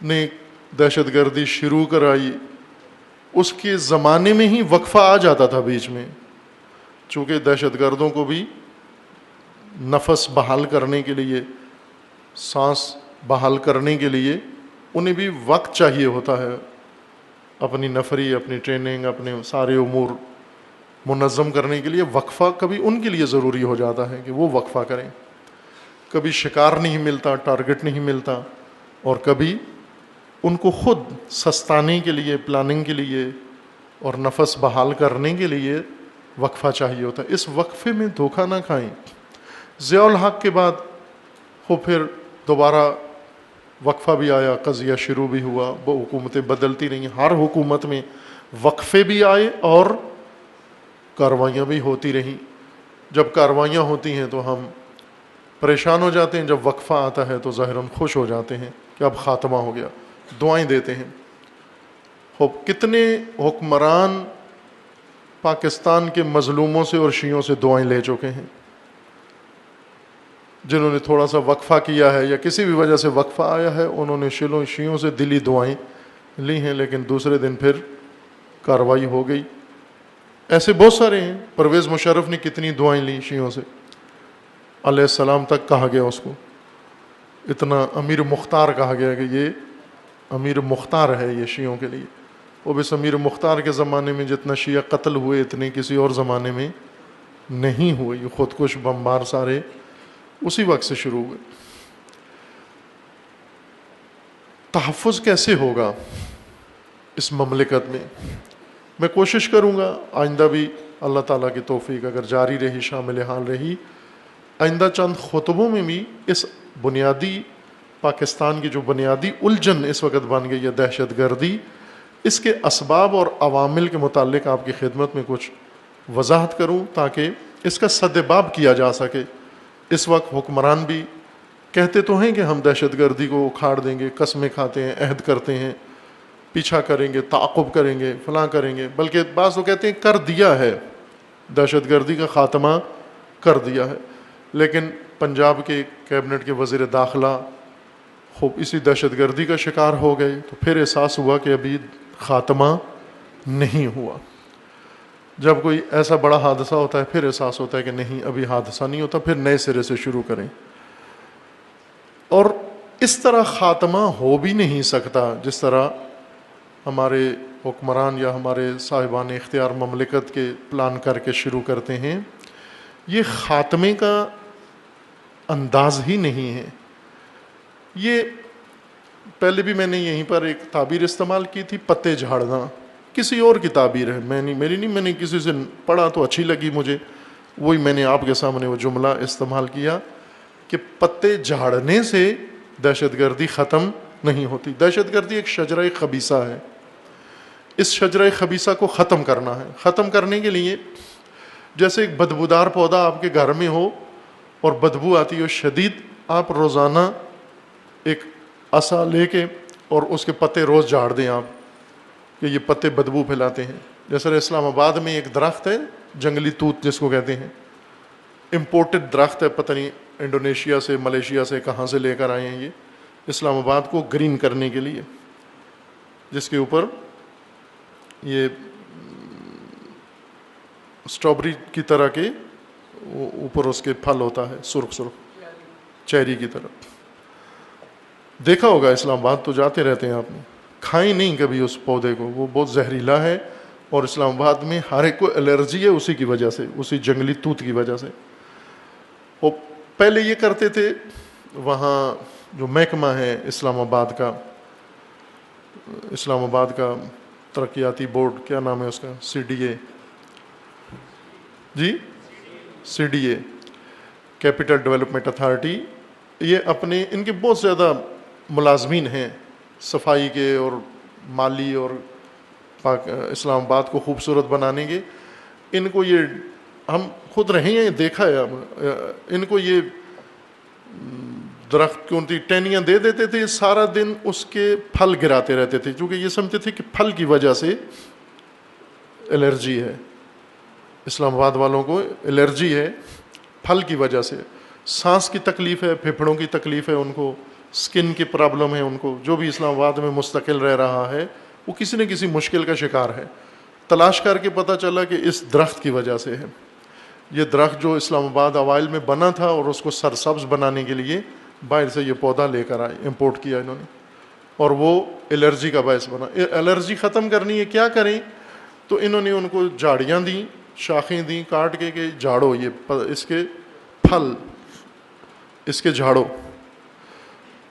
نے دہشت گردی شروع کرائی، اس کے زمانے میں ہی وقفہ آ جاتا تھا بیچ میں، چونکہ دہشت گردوں کو بھی نفس بحال کرنے کے لیے، سانس بحال کرنے کے لیے انہیں بھی وقت چاہیے ہوتا ہے، اپنی نفری، اپنی ٹریننگ، اپنے سارے امور منظم کرنے کے لیے وقفہ کبھی ان کے لیے ضروری ہو جاتا ہے کہ وہ وقفہ کریں۔ کبھی شکار نہیں ملتا، ٹارگٹ نہیں ملتا، اور کبھی ان کو خود سستانے کے لیے، پلاننگ کے لیے اور نفس بحال کرنے کے لیے وقفہ چاہیے ہوتا ہے۔ اس وقفے میں دھوکہ نہ کھائیں۔ ضیاء الحق کے بعد وہ پھر دوبارہ وقفہ بھی آیا، قضیہ شروع بھی ہوا، وہ حکومتیں بدلتی رہیں، ہر حکومت میں وقفے بھی آئے اور کاروائیاں بھی ہوتی رہیں۔ جب کاروائیاں ہوتی ہیں تو ہم پریشان ہو جاتے ہیں، جب وقفہ آتا ہے تو ظاہراً خوش ہو جاتے ہیں کہ اب خاتمہ ہو گیا، دعائیں دیتے ہیں۔ کتنے حکمران پاکستان کے مظلوموں سے اور شیعوں سے دعائیں لے چکے ہیں، جنہوں نے تھوڑا سا وقفہ کیا ہے یا کسی بھی وجہ سے وقفہ آیا ہے، انہوں نے شیعوں سے دلی دعائیں لی ہیں، لیکن دوسرے دن پھر کارروائی ہو گئی۔ ایسے بہت سارے ہیں۔ پرویز مشرف نے کتنی دعائیں لی شیعوں سے، علیہ السلام تک کہا گیا اس کو، اتنا امیر مختار کہا گیا کہ یہ امیر مختار ہے یہ شیعوں کے لیے۔ وہ بس امیر مختار کے زمانے میں جتنا شیعہ قتل ہوئے اتنے کسی اور زمانے میں نہیں ہوئے۔ یہ خودکش بمبار سارے اسی وقت سے شروع ہوئے۔ تحفظ کیسے ہوگا اس مملکت میں؟ میں کوشش کروں گا آئندہ بھی، اللہ تعالیٰ کی توفیق اگر جاری رہی، شامل حال رہی، آئندہ چند خطبوں میں بھی اس بنیادی پاکستان کی جو بنیادی الجھن اس وقت بن گئی ہے دہشت گردی، اس کے اسباب اور عوامل کے متعلق آپ کی خدمت میں کچھ وضاحت کروں تاکہ اس کا سدباب کیا جا سکے۔ اس وقت حکمران بھی کہتے تو ہیں کہ ہم دہشت گردی کو اکھاڑ دیں گے، قسمیں کھاتے ہیں، عہد کرتے ہیں، پیچھا کریں گے، تعاقب کریں گے، فلاں کریں گے، بلکہ بعض وہ کہتے ہیں کر دیا ہے، دہشت گردی کا خاتمہ کر دیا ہے. لیکن پنجاب کے کیبنٹ کے وزیر داخلہ خوب اسی دہشت گردی کا شکار ہو گئے، تو پھر احساس ہوا کہ ابھی خاتمہ نہیں ہوا. جب کوئی ایسا بڑا حادثہ ہوتا ہے پھر احساس ہوتا ہے کہ نہیں ابھی حادثہ نہیں ہوتا، پھر نئے سرے سے شروع کریں. اور اس طرح خاتمہ ہو بھی نہیں سکتا جس طرح ہمارے حکمران یا ہمارے صاحبان اختیار مملکت کے پلان کر کے شروع کرتے ہیں. یہ خاتمے کا انداز ہی نہیں ہے. یہ پہلے بھی میں نے یہیں پر ایک تعبیر استعمال کی تھی، پتے جھاڑنا. کسی اور کی تعبیر ہے، میری نہیں، میں نے کسی سے پڑھا تو اچھی لگی مجھے، وہی میں نے آپ کے سامنے وہ جملہ استعمال کیا کہ پتے جھاڑنے سے دہشت گردی ختم نہیں ہوتی. دہشت گردی ایک شجرہ خبیثہ ہے. اس شجرہ خبیثہ کو ختم کرنا ہے. ختم کرنے کے لیے جیسے ایک بدبودار پودا آپ کے گھر میں ہو اور بدبو آتی ہو شدید، آپ روزانہ ایک عصا لے کے اور اس کے پتے روز جھاڑ دیں آپ کہ یہ پتے بدبو پھیلاتے ہیں. جیسے اسلام آباد میں ایک درخت ہے جنگلی توت جس کو کہتے ہیں، امپورٹڈ درخت ہے، پتہ نہیں انڈونیشیا سے ملیشیا سے کہاں سے لے کر آئے ہیں یہ اسلام آباد کو گرین کرنے کے لیے، جس کے اوپر یہ اسٹرابری کی طرح کے اوپر اس کے پھل ہوتا ہے، سرخ سرخ چیری کی طرح. دیکھا ہوگا اسلام آباد تو جاتے رہتے ہیں آپ نے، کھائیں نہیں کبھی اس پودے کو، وہ بہت زہریلا ہے اور اسلام آباد میں ہر ایک کو الرجی ہے اسی کی وجہ سے، اسی جنگلی توت کی وجہ سے. وہ پہلے یہ کرتے تھے وہاں جو محکمہ ہے اسلام آباد کا ترقیاتی بورڈ، کیا نام ہے اس کا، CDA کیپٹل ڈیولپمنٹ اتھارٹی. یہ اپنے ان کے بہت زیادہ ملازمین ہیں صفائی کے اور مالی اور اسلام آباد کو خوبصورت بنانے کے. ان کو یہ ہم خود رہے ہیں، دیکھا ہے، ان کو یہ درخت کیوں تھی ٹہنیاں دے دیتے تھے، سارا دن اس کے پھل گراتے رہتے تھے کیونکہ یہ سمجھتے تھے کہ پھل کی وجہ سے الرجی ہے. اسلام آباد والوں کو الرجی ہے پھل کی وجہ سے، سانس کی تکلیف ہے، پھیپھڑوں کی تکلیف ہے، ان کو سکن کی پرابلم ہے، ان کو جو بھی اسلام آباد میں مستقل رہ رہا ہے وہ کسی نہ کسی مشکل کا شکار ہے. تلاش کر کے پتہ چلا کہ اس درخت کی وجہ سے ہے. یہ درخت جو اسلام آباد اوائل میں بنا تھا اور اس کو سرسبز بنانے کے لیے باہر سے یہ پودا لے کر آئے، امپورٹ کیا انہوں نے، اور وہ الرجی کا باعث بنا. الرجی ختم کرنی ہے کیا کریں؟ تو انہوں نے ان کو جھاڑیاں دیں، شاخیں دیں کاٹ کے کہ جھاڑو یہ اس کے پھل، اس کے جھاڑو.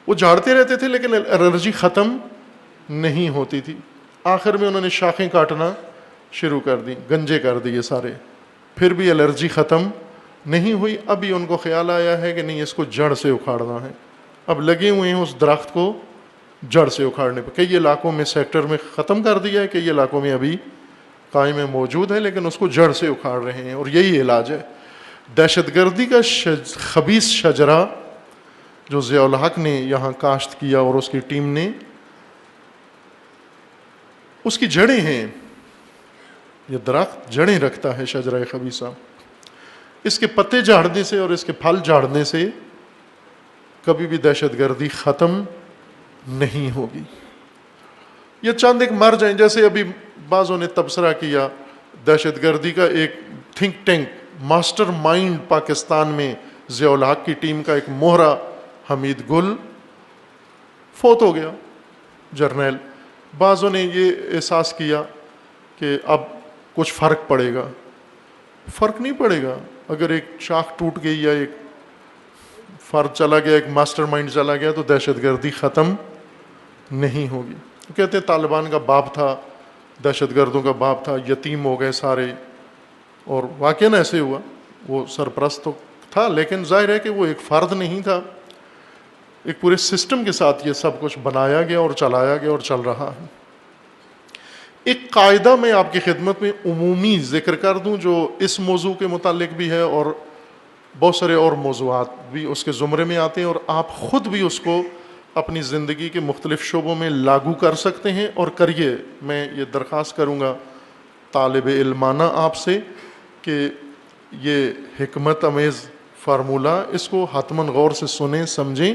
وہ جھاڑتے رہتے تھے لیکن الرجی ختم نہیں ہوتی تھی. آخر میں انہوں نے شاخیں کاٹنا شروع کر دی، گنجے کر دیے سارے، پھر بھی الرجی ختم نہیں ہوئی. ابھی ان کو خیال آیا ہے کہ نہیں اس کو جڑ سے اکھاڑنا ہے. اب لگے ہوئے ہیں اس درخت کو جڑ سے اکھاڑنے پہ. کئی علاقوں میں سیکٹر میں ختم کر دیا ہے، کئی علاقوں میں ابھی قائم ہے، موجود ہے، لیکن اس کو جڑ سے اکھاڑ رہے ہیں. اور یہی علاج ہے. دہشت گردی کا خبیث شجرہ جو ضیاء الحق نے یہاں کاشت کیا اور اس کی ٹیم نے، اس کی جڑیں ہیں. یہ درخت جڑیں رکھتا ہے شجرہ خبیثہ. اس کے پتے جھاڑنے سے اور اس کے پھل جھاڑنے سے کبھی بھی دہشت گردی ختم نہیں ہوگی. یہ چند ایک مرج ہیں. جیسے ابھی بعضوں نے تبصرہ کیا دہشت گردی کا ایک think tank master mind Pakistan میں ضیاء الحق کی ٹیم کا ایک موہرا حمید گل فوت ہو گیا، جرنیل. بعضوں نے یہ احساس کیا کہ اب کچھ فرق پڑے گا. فرق نہیں پڑے گا. اگر ایک شاخ ٹوٹ گئی یا ایک فرد چلا گیا، ایک ماسٹر مائنڈ چلا گیا، تو دہشت گردی ختم نہیں ہوگی. کہتے ہیں طالبان کا باپ تھا، دہشت گردوں کا باپ تھا، یتیم ہو گئے سارے. اور واقعاً ایسے ہوا. وہ سرپرست تو تھا لیکن ظاہر ہے کہ وہ ایک فرد نہیں تھا. ایک پورے سسٹم کے ساتھ یہ سب کچھ بنایا گیا اور چلایا گیا اور چل رہا ہے. ایک قاعدہ میں آپ کی خدمت میں عمومی ذکر کر دوں جو اس موضوع کے متعلق بھی ہے اور بہت سارے اور موضوعات بھی اس کے زمرے میں آتے ہیں، اور آپ خود بھی اس کو اپنی زندگی کے مختلف شعبوں میں لاگو کر سکتے ہیں، اور کریے۔ میں یہ درخواست کروں گا طالب علمانہ آپ سے کہ یہ حکمت امیز فارمولہ اس کو حتماً غور سے سنیں، سمجھیں،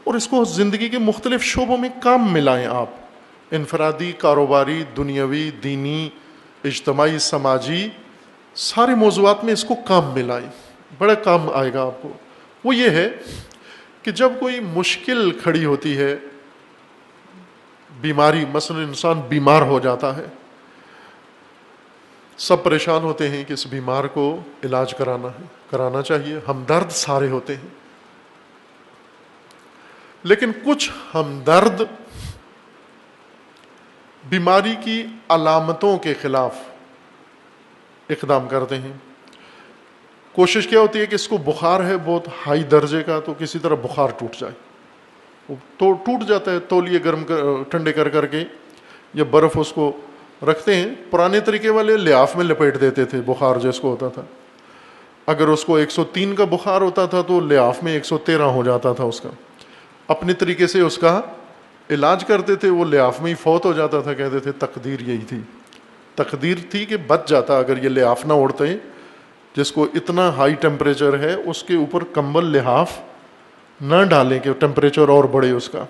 اور اس کو زندگی کے مختلف شعبوں میں کام ملائیں۔ آپ انفرادی، کاروباری، دنیاوی، دینی، اجتماعی، سماجی، سارے موضوعات میں اس کو کام ملائیں، بڑا کام آئے گا آپ کو۔ وہ یہ ہے کہ جب کوئی مشکل کھڑی ہوتی ہے، بیماری، مثلا انسان بیمار ہو جاتا ہے، سب پریشان ہوتے ہیں کہ اس بیمار کو علاج کرانا چاہیے، ہمدرد سارے ہوتے ہیں، لیکن کچھ ہمدرد بیماری کی علامتوں کے خلاف اقدام کرتے ہیں۔ کوشش کیا ہوتی ہے کہ اس کو بخار ہے بہت ہائی درجے کا، تو کسی طرح بخار ٹوٹ جائے، تو ٹوٹ جاتا ہے، تولیے گرم ٹھنڈے کر کر کے یا برف اس کو رکھتے ہیں۔ پرانے طریقے والے لحاف میں لپیٹ دیتے تھے بخار جس کو ہوتا تھا، اگر اس کو 103 کا بخار ہوتا تھا تو لحاف میں 113 ہو جاتا تھا اس کا، اپنے طریقے سے اس کا علاج کرتے تھے، وہ لحاف میں ہی فوت ہو جاتا تھا۔ کہتے تھے تقدیر یہی تھی، تقدیر تھی کہ بچ جاتا اگر یہ لحاف نہ اڑتے، جس کو اتنا ہائی ٹیمپریچر ہے اس کے اوپر کمبل لحاف نہ ڈالیں کہ ٹیمپریچر اور بڑھے اس کا،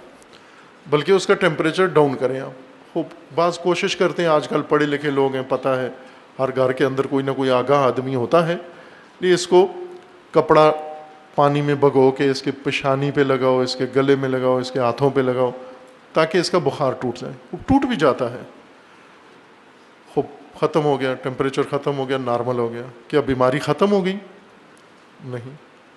بلکہ اس کا ٹیمپریچر ڈاؤن کریں۔ آپ خوب بعض کوشش کرتے ہیں، آج کل پڑھے لکھے لوگ ہیں، پتہ ہے ہر گھر کے اندر کوئی نہ کوئی آگاہ آدمی ہوتا ہے، یہ اس کو کپڑا پانی میں بھگو کے اس کے پیشانی پہ لگاؤ، اس کے گلے میں لگاؤ، اس کے ہاتھوں پہ لگاؤ، تاکہ اس کا بخار ٹوٹ جائے۔ وہ ٹوٹ بھی جاتا ہے، خوب ختم ہو گیا، ٹیمپریچر ختم ہو گیا، نارمل ہو گیا۔ کیا بیماری ختم ہو گئی؟ نہیں،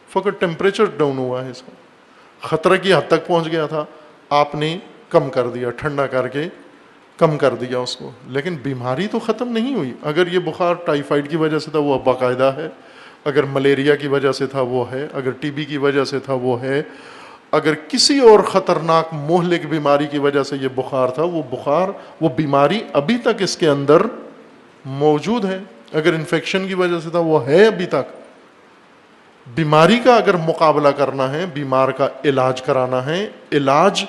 فقط ٹیمپریچر ڈاؤن ہوا ہے، اس کا خطرہ کی حد تک پہنچ گیا تھا، آپ نے کم کر دیا، ٹھنڈا کر کے کم کر دیا اس کو، لیکن بیماری تو ختم نہیں ہوئی۔ اگر یہ بخار ٹائیفائڈ کی وجہ سے تھا وہ باقاعدہ ہے، اگر ملیریا کی وجہ سے تھا وہ ہے، اگر ٹی بی کی وجہ سے تھا وہ ہے، اگر کسی اور خطرناک مہلک بیماری کی وجہ سے یہ بخار تھا، وہ بیماری ابھی تک اس کے اندر موجود ہے، اگر انفیکشن کی وجہ سے تھا وہ ہے ابھی تک۔ بیماری کا اگر مقابلہ کرنا ہے، بیمار کا علاج کرانا ہے، علاج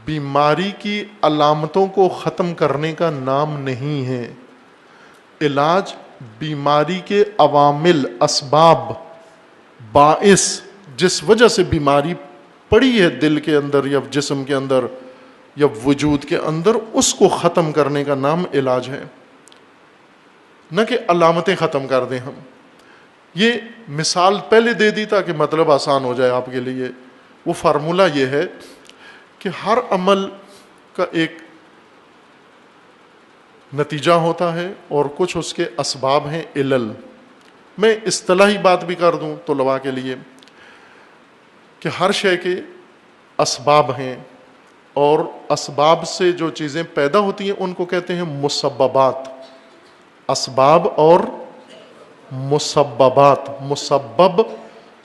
بیماری کی علامتوں کو ختم کرنے کا نام نہیں ہے، علاج بیماری کے عوامل، اسباب، باعث جس وجہ سے بیماری پڑی ہے دل کے اندر یا جسم کے اندر یا وجود کے اندر، اس کو ختم کرنے کا نام علاج ہے، نہ کہ علامتیں ختم کر دیں ہم۔ یہ مثال پہلے دے دی تاکہ مطلب آسان ہو جائے آپ کے لیے۔ وہ فارمولہ یہ ہے کہ ہر عمل کا ایک نتیجہ ہوتا ہے اور کچھ اس کے اسباب ہیں، علل۔ میں اصطلاحی بات بھی کر دوں طلباء کے لیے کہ ہر شے کے اسباب ہیں، اور اسباب سے جو چیزیں پیدا ہوتی ہیں ان کو کہتے ہیں مسببات۔ اسباب اور مسببات۔ مسبب،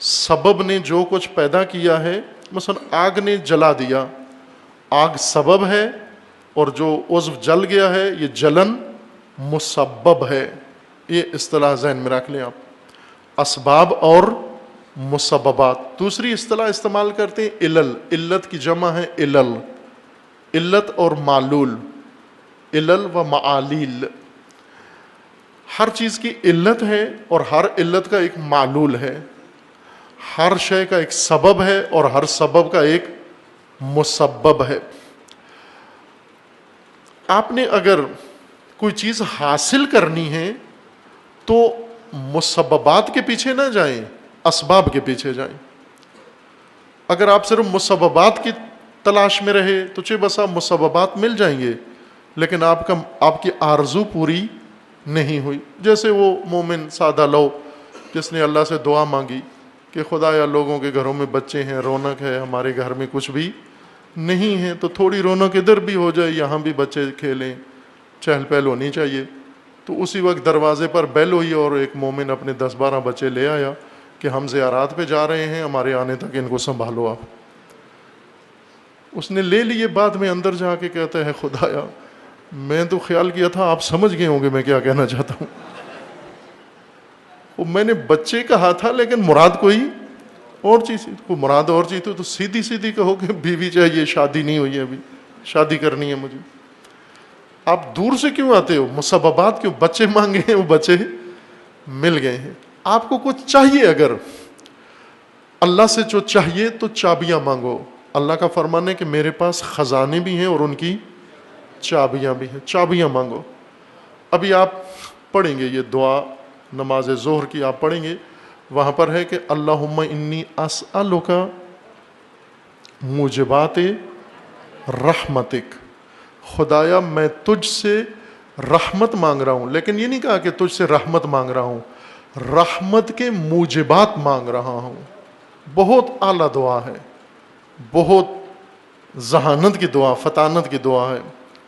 سبب نے جو کچھ پیدا کیا ہے، مثلا آگ نے جلا دیا، آگ سبب ہے، اور جو عضو جل گیا ہے یہ جلن مسبب ہے۔ یہ اصطلاح ذہن میں رکھ لیں آپ، اسباب اور مسببات۔ دوسری اصطلاح استعمال کرتے ہیں علل۔ علت کی جمع ہے علل، علت اور معلول، علل و معالیل۔ ہر چیز کی علت ہے اور ہر علت کا ایک معلول ہے، ہر شے کا ایک سبب ہے اور ہر سبب کا ایک مسبب ہے۔ آپ نے اگر کوئی چیز حاصل کرنی ہے تو مسببات کے پیچھے نہ جائیں، اسباب کے پیچھے جائیں۔ اگر آپ صرف مسببات کی تلاش میں رہے تو چہ بسا مسببات مل جائیں گے، لیکن آپ کی آرزو پوری نہیں ہوئی۔ جیسے وہ مومن سادہ لو جس نے اللہ سے دعا مانگی کہ خدایا لوگوں کے گھروں میں بچے ہیں، رونق ہے، ہمارے گھر میں کچھ بھی نہیں ہے، تو تھوڑی رونق ادھر بھی ہو جائے، یہاں بھی بچے کھیلیں، چہل پہل ہونی چاہیے۔ تو اسی وقت دروازے پر بیل ہوئی اور ایک مومن اپنے 10-12 بچے لے آیا کہ ہم زیارات پہ جا رہے ہیں، ہمارے آنے تک ان کو سنبھالو آپ۔ اس نے لے لیے، بعد میں اندر جا کے کہتا ہے خدایا میں تو خیال کیا تھا آپ سمجھ گئے ہوں گے میں کیا کہنا چاہتا ہوں۔ وہ میں نے بچے کہا تھا لیکن مراد کوئی اور چیز تھی. کوئی مراد اور چیز تو سیدھی سیدھی کہو کہ بیوی چاہیے, شادی نہیں ہوئی ہے ابھی, شادی کرنی ہے مجھے. آپ دور سے کیوں آتے ہو؟ مسببات کیوں؟ بچے مانگے ہیں, وہ بچے مل گئے ہیں. آپ کو کچھ چاہیے, اگر اللہ سے جو چاہیے تو چابیاں مانگو. اللہ کا فرمان ہے کہ میرے پاس خزانے بھی ہیں اور ان کی چابیاں بھی ہیں. چابیاں مانگو. ابھی آپ پڑھیں گے یہ دعا نماز ظہر کی, آپ پڑھیں گے, وہاں پر ہے کہ اللہم انی اسألک موجبات رحمتک, خدایا میں تجھ سے رحمت مانگ رہا ہوں. لیکن یہ نہیں کہا کہ تجھ سے رحمت مانگ رہا ہوں, رحمت کے موجبات مانگ رہا ہوں. بہت اعلیٰ دعا ہے, بہت ذہانت کی دعا, فطانت کی دعا ہے,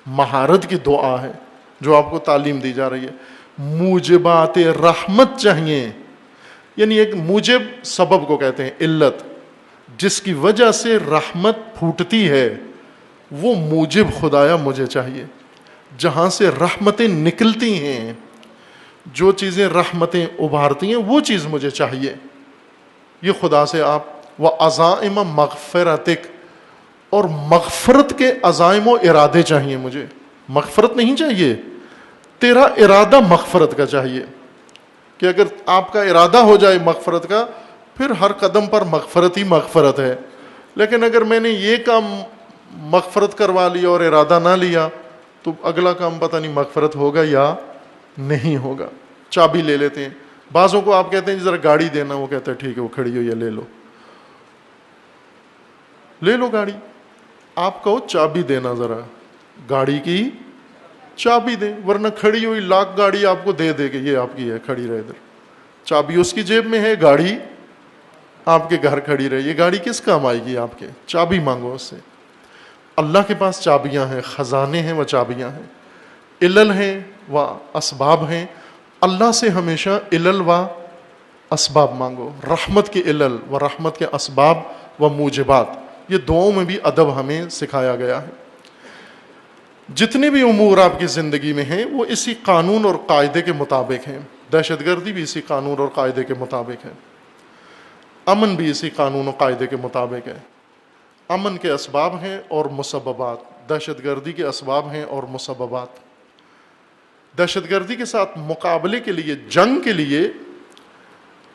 مہارت کی دعا ہے جو آپ کو تعلیم دی جا رہی ہے. موجبات رحمت چاہیے, یعنی ایک موجب سبب کو کہتے ہیں, علت جس کی وجہ سے رحمت پھوٹتی ہے, وہ موجب خدایا مجھے چاہیے. جہاں سے رحمتیں نکلتی ہیں, جو چیزیں رحمتیں ابھارتی ہیں, وہ چیز مجھے چاہیے. یہ خدا سے آپ وعزائم مغفرتک, اور مغفرت کے عزائم و ارادے چاہیے مجھے. مغفرت نہیں چاہیے, تیرا ارادہ مغفرت کا چاہیے, کہ اگر آپ کا ارادہ ہو جائے مغفرت کا, پھر ہر قدم پر مغفرت ہی مغفرت ہے. لیکن اگر میں نے یہ کام مغفرت کروا لیا اور ارادہ نہ لیا, تو اگلا کام پتہ نہیں مغفرت ہوگا یا نہیں ہوگا. چابی لے لیتے ہیں. بعضوں کو آپ کہتے ہیں ذرا گاڑی دینا, وہ کہتے ہیں ٹھیک ہے, وہ کھڑی ہوئی ہے, لے لو, لے لو گاڑی. آپ کہو چابی دینا, ذرا گاڑی کی چابی دیں, ورنہ کھڑی ہوئی لاکھ گاڑی آپ کو دے دے کہ یہ آپ کی ہے, کھڑی رہے ادھر. چابی اس کی جیب میں ہے, گاڑی آپ کے گھر کھڑی رہے. یہ گاڑی کس کام آئے گی آپ کے؟ چابی مانگو اس سے. اللہ کے پاس چابیاں ہیں, خزانے ہیں, وہ چابیاں ہیں. علل ہیں و اسباب ہیں. اللہ سے ہمیشہ علل و اسباب مانگو. رحمت کے علل و رحمت کے اسباب و موجبات, یہ دعاؤں میں بھی ادب ہمیں سکھایا گیا ہے. جتنے بھی امور آپ کی زندگی میں ہیں وہ اسی قانون اور قاعدے کے مطابق ہیں. دہشت گردی بھی اسی قانون اور قاعدے کے مطابق ہے, امن بھی اسی قانون و قاعدے کے مطابق ہے. امن کے اسباب ہیں اور مسببات, دہشت گردی کے اسباب ہیں اور مسببات. دہشت گردی کے ساتھ مقابلے کے لیے, جنگ کے لیے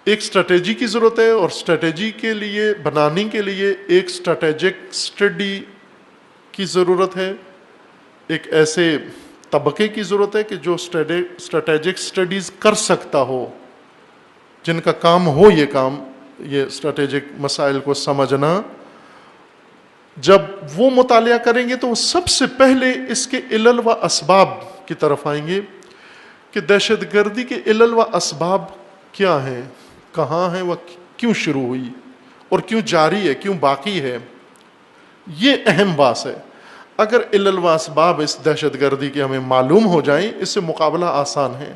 ایک اسٹریٹجی کی ضرورت ہے, اور اسٹریٹجی کے لیے بنانے کے لیے ایک اسٹریٹجک اسٹڈی کی ضرورت ہے. ایک ایسے طبقے کی ضرورت ہے کہ جو اسٹریٹجک اسٹڈیز کر سکتا ہو, جن کا کام ہو یہ کام, یہ اسٹریٹجک مسائل کو سمجھنا. جب وہ مطالعہ کریں گے تو وہ سب سے پہلے اس کے علل و اسباب کی طرف آئیں گے کہ دہشت گردی کے علل و اسباب کیا ہیں, کہاں ہیں, وہ کیوں شروع ہوئی اور کیوں جاری ہے, کیوں باقی ہے. یہ اہم بات ہے. اگر علل و اسباب اس دہشت گردی کے ہمیں معلوم ہو جائیں, اس سے مقابلہ آسان ہے.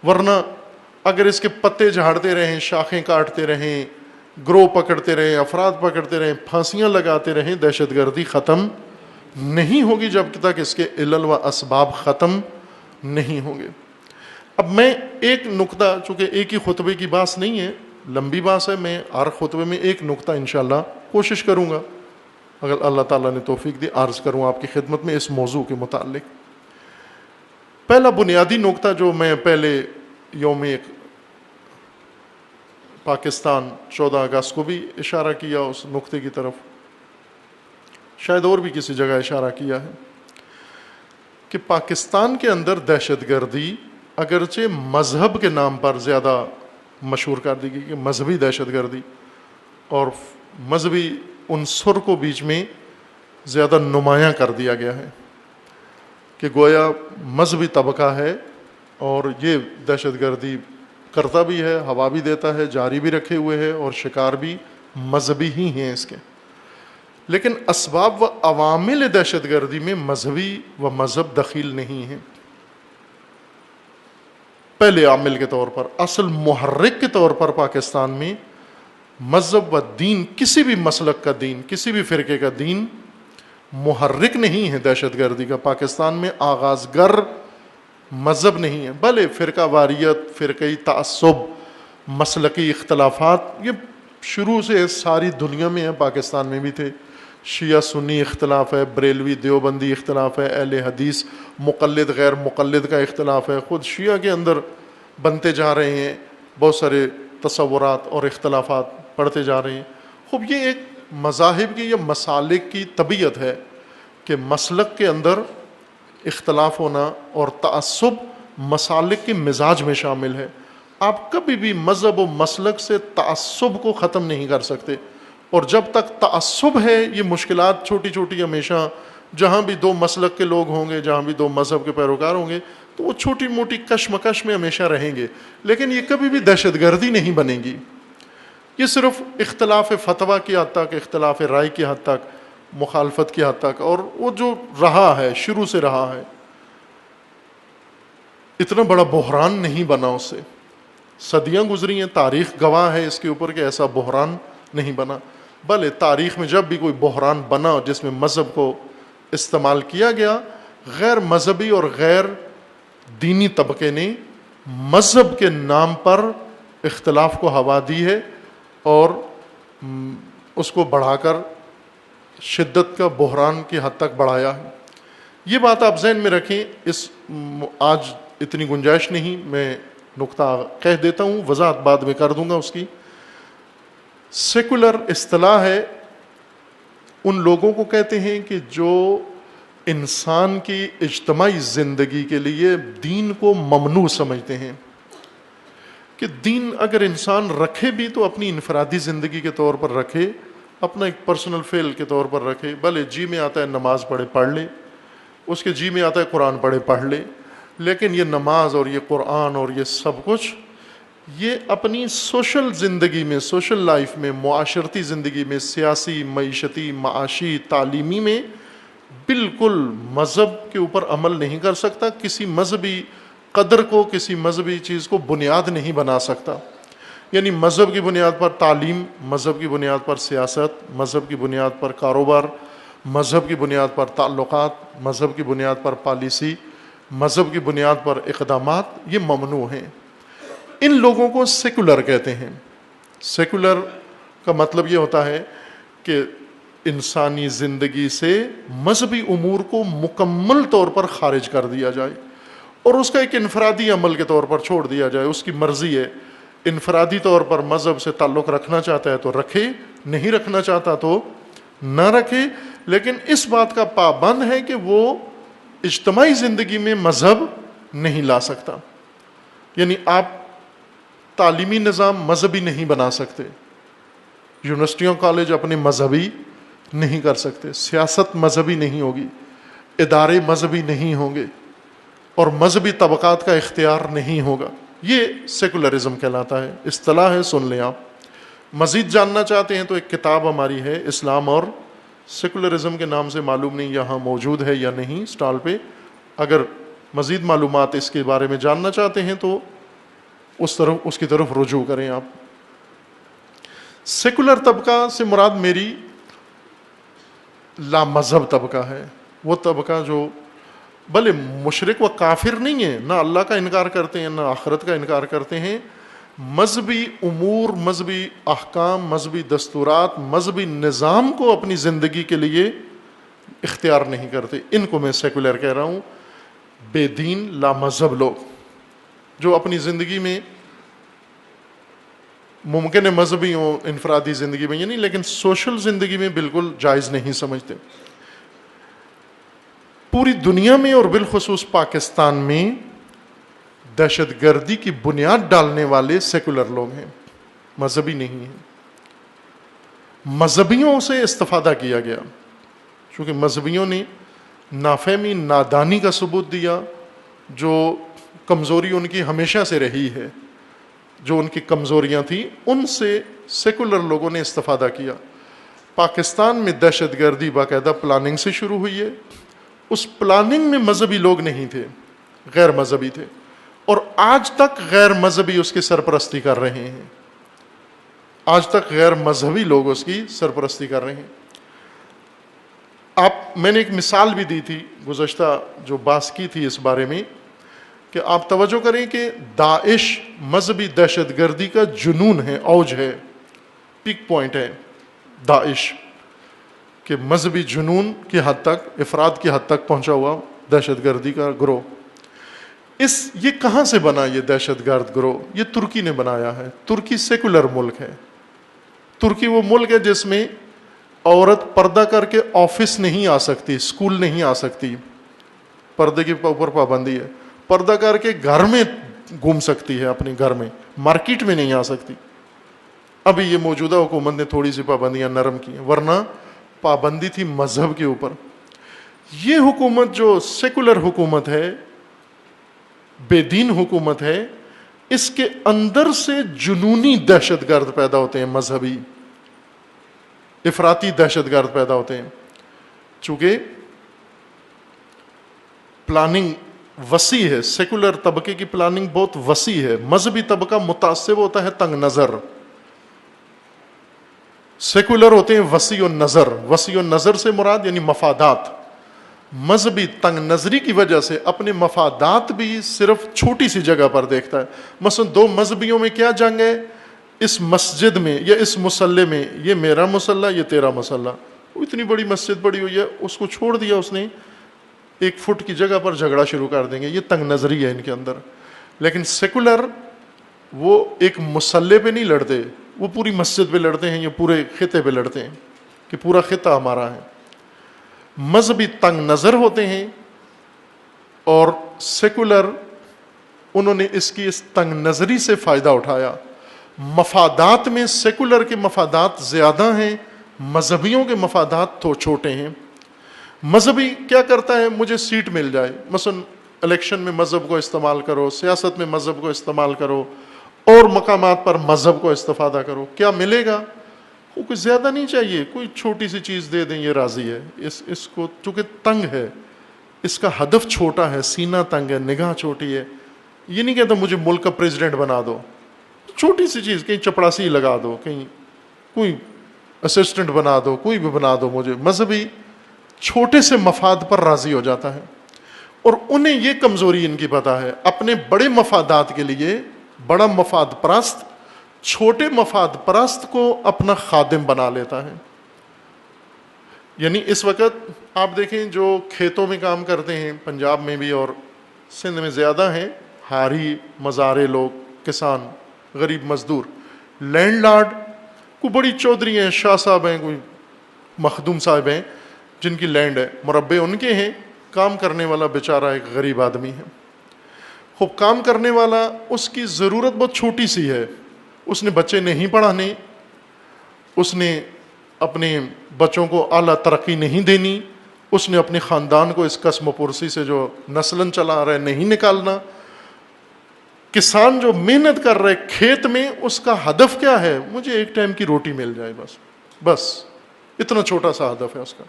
ورنہ اگر اس کے پتے جھاڑتے رہیں, شاخیں کاٹتے رہیں, گروہ پکڑتے رہیں, افراد پکڑتے رہیں, پھانسیاں لگاتے رہیں, دہشت گردی ختم نہیں ہوگی جب تک اس کے علل و اسباب ختم نہیں ہوں گے. اب میں ایک نقطہ, چونکہ ایک ہی خطبے کی بات نہیں ہے, لمبی بات ہے, میں ہر خطبے میں ایک نقطہ انشاءاللہ کوشش کروں گا, اگر اللہ تعالیٰ نے توفیق دی, عرض کروں آپ کی خدمت میں اس موضوع کے متعلق. پہلا بنیادی نقطہ جو میں پہلے یوم پاکستان 14 اگست کو بھی اشارہ کیا, اس نقطے کی طرف شاید اور بھی کسی جگہ اشارہ کیا ہے, کہ پاکستان کے اندر دہشت گردی اگرچہ مذہب کے نام پر زیادہ مشہور کر دی گئی, کہ مذہبی دہشت گردی, اور مذہبی عنصر کو بیچ میں زیادہ نمایاں کر دیا گیا ہے, کہ گویا مذہبی طبقہ ہے اور یہ دہشت گردی کرتا بھی ہے, ہوا بھی دیتا ہے, جاری بھی رکھے ہوئے ہے, اور شکار بھی مذہبی ہی ہیں اس کے. لیکن اسباب و عوامل دہشت گردی میں مذہبی و مذہب دخیل نہیں ہیں. پہلے عامل کے طور پر, اصل محرک کے طور پر پاکستان میں مذہب و دین, کسی بھی مسلک کا دین, کسی بھی فرقے کا دین محرک نہیں ہے دہشت گردی کا. پاکستان میں آغازگر مذہب نہیں ہے, بھلے فرقہ واریت, فرقی تعصب مسلکی اختلافات یہ شروع سے ساری دنیا میں ہیں، پاکستان میں بھی تھے. شیعہ سنی اختلاف ہے، بریلوی دیوبندی اختلاف ہے، اہل حدیث مقلد غیر مقلد کا اختلاف ہے، خود شیعہ کے اندر بنتے جا رہے ہیں بہت سارے تصورات اور اختلافات پڑھتے جا رہے ہیں. خوب یہ ایک مذاہب کی یا مسالک کی طبیعت ہے کہ مسلک کے اندر اختلاف ہونا اور تعصب مسالک کے مزاج میں شامل ہے. آپ کبھی بھی مذہب و مسلک سے تعصب کو ختم نہیں کر سکتے، اور جب تک تعصب ہے یہ مشکلات چھوٹی چھوٹی ہمیشہ، جہاں بھی دو مسلک کے لوگ ہوں گے، جہاں بھی دو مذہب کے پیروکار ہوں گے تو وہ چھوٹی موٹی کشمکش میں ہمیشہ رہیں گے، لیکن یہ کبھی بھی دہشت گردی نہیں بنے گی. یہ صرف اختلاف فتویٰ کی حد تک، اختلاف رائے کی حد تک، مخالفت کی حد تک، اور وہ جو رہا ہے شروع سے رہا ہے، اتنا بڑا بحران نہیں بنا اس سے. صدیاں گزری ہیں، تاریخ گواہ ہے اس کے اوپر کہ ایسا بحران نہیں بنا. بھلے تاریخ میں جب بھی کوئی بحران بنا جس میں مذہب کو استعمال کیا گیا، غیر مذہبی اور غیر دینی طبقے نے مذہب کے نام پر اختلاف کو ہوا دی ہے اور اس کو بڑھا کر شدت کا بحران کی حد تک بڑھایا ہے. یہ بات آپ ذہن میں رکھیں. آج اتنی گنجائش نہیں، میں نقطہ کہہ دیتا ہوں، وضاحت بعد میں کر دوں گا اس کی. سیکولر اصطلاح ہے، ان لوگوں کو کہتے ہیں کہ جو انسان کی اجتماعی زندگی کے لیے دین کو ممنوع سمجھتے ہیں، کہ دین اگر انسان رکھے بھی تو اپنی انفرادی زندگی کے طور پر رکھے، اپنا ایک پرسنل فعل کے طور پر رکھے. بھلے جی میں آتا ہے نماز پڑھ لے، اس کے جی میں آتا ہے قرآن پڑھ لے، لیکن یہ نماز اور یہ قرآن اور یہ سب کچھ یہ اپنی سوشل زندگی میں، سوشل لائف میں، معاشرتی زندگی میں، سیاسی، معیشتی، معاشی، تعلیمی میں بالکل مذہب کے اوپر عمل نہیں کر سکتا. کسی مذہبی قدر کو، کسی مذہبی چیز کو بنیاد نہیں بنا سکتا. یعنی مذہب کی بنیاد پر تعلیم، مذہب کی بنیاد پر سیاست، مذہب کی بنیاد پر کاروبار، مذہب کی بنیاد پر تعلقات، مذہب کی بنیاد پر پالیسی، مذہب کی بنیاد پر اقدامات، یہ ممنوع ہیں. ان لوگوں کو سیکولر کہتے ہیں. سیکولر کا مطلب یہ ہوتا ہے کہ انسانی زندگی سے مذہبی امور کو مکمل طور پر خارج کر دیا جائے اور اس کا ایک انفرادی عمل کے طور پر چھوڑ دیا جائے. اس کی مرضی ہے، انفرادی طور پر مذہب سے تعلق رکھنا چاہتا ہے تو رکھے، نہیں رکھنا چاہتا تو نہ رکھے، لیکن اس بات کا پابند ہے کہ وہ اجتماعی زندگی میں مذہب نہیں لا سکتا. یعنی آپ تعلیمی نظام مذہبی نہیں بنا سکتے، یونیورسٹیوں کالج اپنے مذہبی نہیں کر سکتے، سیاست مذہبی نہیں ہوگی، ادارے مذہبی نہیں ہوں گے، اور مذہبی طبقات کا اختیار نہیں ہوگا. یہ سیکولرزم کہلاتا ہے. اصطلاح ہے، سن لیں. آپ مزید جاننا چاہتے ہیں تو ایک کتاب ہماری ہے، اسلام اور سیکولرزم کے نام سے، معلوم نہیں یہاں موجود ہے یا نہیں سٹال پہ. اگر مزید معلومات اس کے بارے میں جاننا چاہتے ہیں تو اس کی طرف رجوع کریں. آپ سیکولر طبقہ سے مراد میری لا مذہب طبقہ ہے. وہ طبقہ جو بھلے مشرک و کافر نہیں ہے، نہ اللہ کا انکار کرتے ہیں نہ آخرت کا انکار کرتے ہیں، مذہبی امور، مذہبی احکام، مذہبی دستورات، مذہبی نظام کو اپنی زندگی کے لیے اختیار نہیں کرتے. ان کو میں سیکولر کہہ رہا ہوں. بے دین لا مذہب لوگ جو اپنی زندگی میں ممکن ہے مذہبی ہوں انفرادی زندگی میں، یعنی لیکن سوشل زندگی میں بالکل جائز نہیں سمجھتے. پوری دنیا میں اور بالخصوص پاکستان میں دہشت گردی کی بنیاد ڈالنے والے سیکولر لوگ ہیں، مذہبی نہیں ہیں. مذہبیوں سے استفادہ کیا گیا، چونکہ مذہبیوں نے نافہمی، نادانی کا ثبوت دیا، جو کمزوری ان کی ہمیشہ سے رہی ہے، جو ان کی کمزوریاں تھیں ان سے سیکولر لوگوں نے استفادہ کیا. پاکستان میں دہشت گردی باقاعدہ پلاننگ سے شروع ہوئی ہے. اس پلاننگ میں مذہبی لوگ نہیں تھے، غیر مذہبی تھے، اور آج تک غیر مذہبی اس کی سرپرستی کر رہے ہیں. آج تک غیر مذہبی لوگ اس کی سرپرستی کر رہے ہیں. میں نے ایک مثال بھی دی تھی گزشتہ جو بحث کی تھی اس بارے میں، کہ آپ توجہ کریں کہ داعش مذہبی دہشت گردی کا جنون ہے، اوج ہے، پیک پوائنٹ ہے داعش، کہ مذہبی جنون کی حد تک، افراد کی حد تک پہنچا ہوا دہشت گردی کا گروہ۔ یہ کہاں سے بنا یہ دہشت گرد گروہ؟ یہ ترکی نے بنایا ہے۔ ترکی سیکولر ملک ہے۔ ترکی وہ ملک ہے جس میں عورت پردہ کر کے آفس نہیں آ سکتی، اسکول نہیں آ سکتی، پردے کے اوپر پابندی ہے۔ پردہ کر کے گھر میں گھوم سکتی ہے، اپنے گھر میں، مارکیٹ میں نہیں آ سکتی۔ ابھی یہ موجودہ حکومت نے تھوڑی سی پابندیاں نرم کی ہیں، ورنہ پابندی تھی مذہب کے اوپر۔ یہ حکومت جو سیکولر حکومت ہے، بے دین حکومت ہے، اس کے اندر سے جنونی دہشت گرد پیدا ہوتے ہیں، مذہبی افراطی دہشت گرد پیدا ہوتے ہیں۔ چونکہ پلاننگ وسیع ہے، سیکولر طبقے کی پلاننگ بہت وسیع ہے۔ مذہبی طبقہ متعصب ہوتا ہے، تنگ نظر۔ سیکولر ہوتے ہیں وسیع النظر۔ وسیع النظر سے مراد یعنی مفادات۔ مذہبی تنگ نظری کی وجہ سے اپنے مفادات بھی صرف چھوٹی سی جگہ پر دیکھتا ہے۔ مثلا دو مذہبیوں میں کیا جنگ ہے؟ اس مسجد میں یا اس مصلی میں، یہ میرا مصلی، یہ تیرا مصلی۔ اتنی بڑی مسجد پڑی ہوئی ہے، اس کو چھوڑ دیا اس نے، 1 فٹ کی جگہ پر جھگڑا شروع کر دیں گے۔ یہ تنگ نظری ہے ان کے اندر۔ لیکن سیکولر وہ ایک مصلی پہ نہیں لڑتے، وہ پوری مسجد پہ لڑتے ہیں، یا پورے خطے پہ لڑتے ہیں کہ پورا خطہ ہمارا ہے۔ مذہبی تنگ نظر ہوتے ہیں، اور سیکولر انہوں نے اس کی اس تنگ نظری سے فائدہ اٹھایا۔ مفادات میں سیکولر کے مفادات زیادہ ہیں، مذہبیوں کے مفادات تو چھوٹے ہیں۔ مذہبی کیا کرتا ہے؟ مجھے سیٹ مل جائے، مثلا الیکشن میں مذہب کو استعمال کرو، سیاست میں مذہب کو استعمال کرو، اور مقامات پر مذہب کو استفادہ کرو۔ کیا ملے گا؟ وہ کچھ زیادہ نہیں چاہیے، کوئی چھوٹی سی چیز دے دیں، یہ راضی ہے۔ اس کو چونکہ تنگ ہے، اس کا ہدف چھوٹا ہے، سینہ تنگ ہے، نگاہ چھوٹی ہے۔ یہ نہیں کہتا مجھے ملک کا پریزیڈنٹ بنا دو، چھوٹی سی چیز، کہیں چپڑاسی لگا دو، کہیں کوئی اسسٹنٹ بنا دو، کوئی بھی بنا دو مجھے۔ مذہبی چھوٹے سے مفاد پر راضی ہو جاتا ہے، اور انہیں یہ کمزوری ان کی پتہ ہے، اپنے بڑے مفادات کے لیے بڑا مفاد پرست چھوٹے مفاد پرست کو اپنا خادم بنا لیتا ہے۔ یعنی اس وقت آپ دیکھیں جو کھیتوں میں کام کرتے ہیں، پنجاب میں بھی اور سندھ میں زیادہ ہیں، ہاری مزارے لوگ، کسان، غریب مزدور، لینڈ لارڈ کو بڑی چودھری ہیں، شاہ صاحب ہیں، کوئی مخدوم صاحب ہیں جن کی لینڈ ہے، مربے ان کے ہیں، کام کرنے والا بیچارہ ایک غریب آدمی ہے۔ خوب کام کرنے والا، اس کی ضرورت بہت چھوٹی سی ہے، اس نے بچے نہیں پڑھانے، اس نے اپنے بچوں کو اعلیٰ ترقی نہیں دینی، اس نے اپنے خاندان کو اس قسم و پرسی سے جو نسلاً چلا رہا ہے نہیں نکالنا۔ کسان جو محنت کر رہے کھیت میں، اس کا ہدف کیا ہے؟ مجھے ایک ٹائم کی روٹی مل جائے، بس اتنا چھوٹا سا ہدف ہے اس کا۔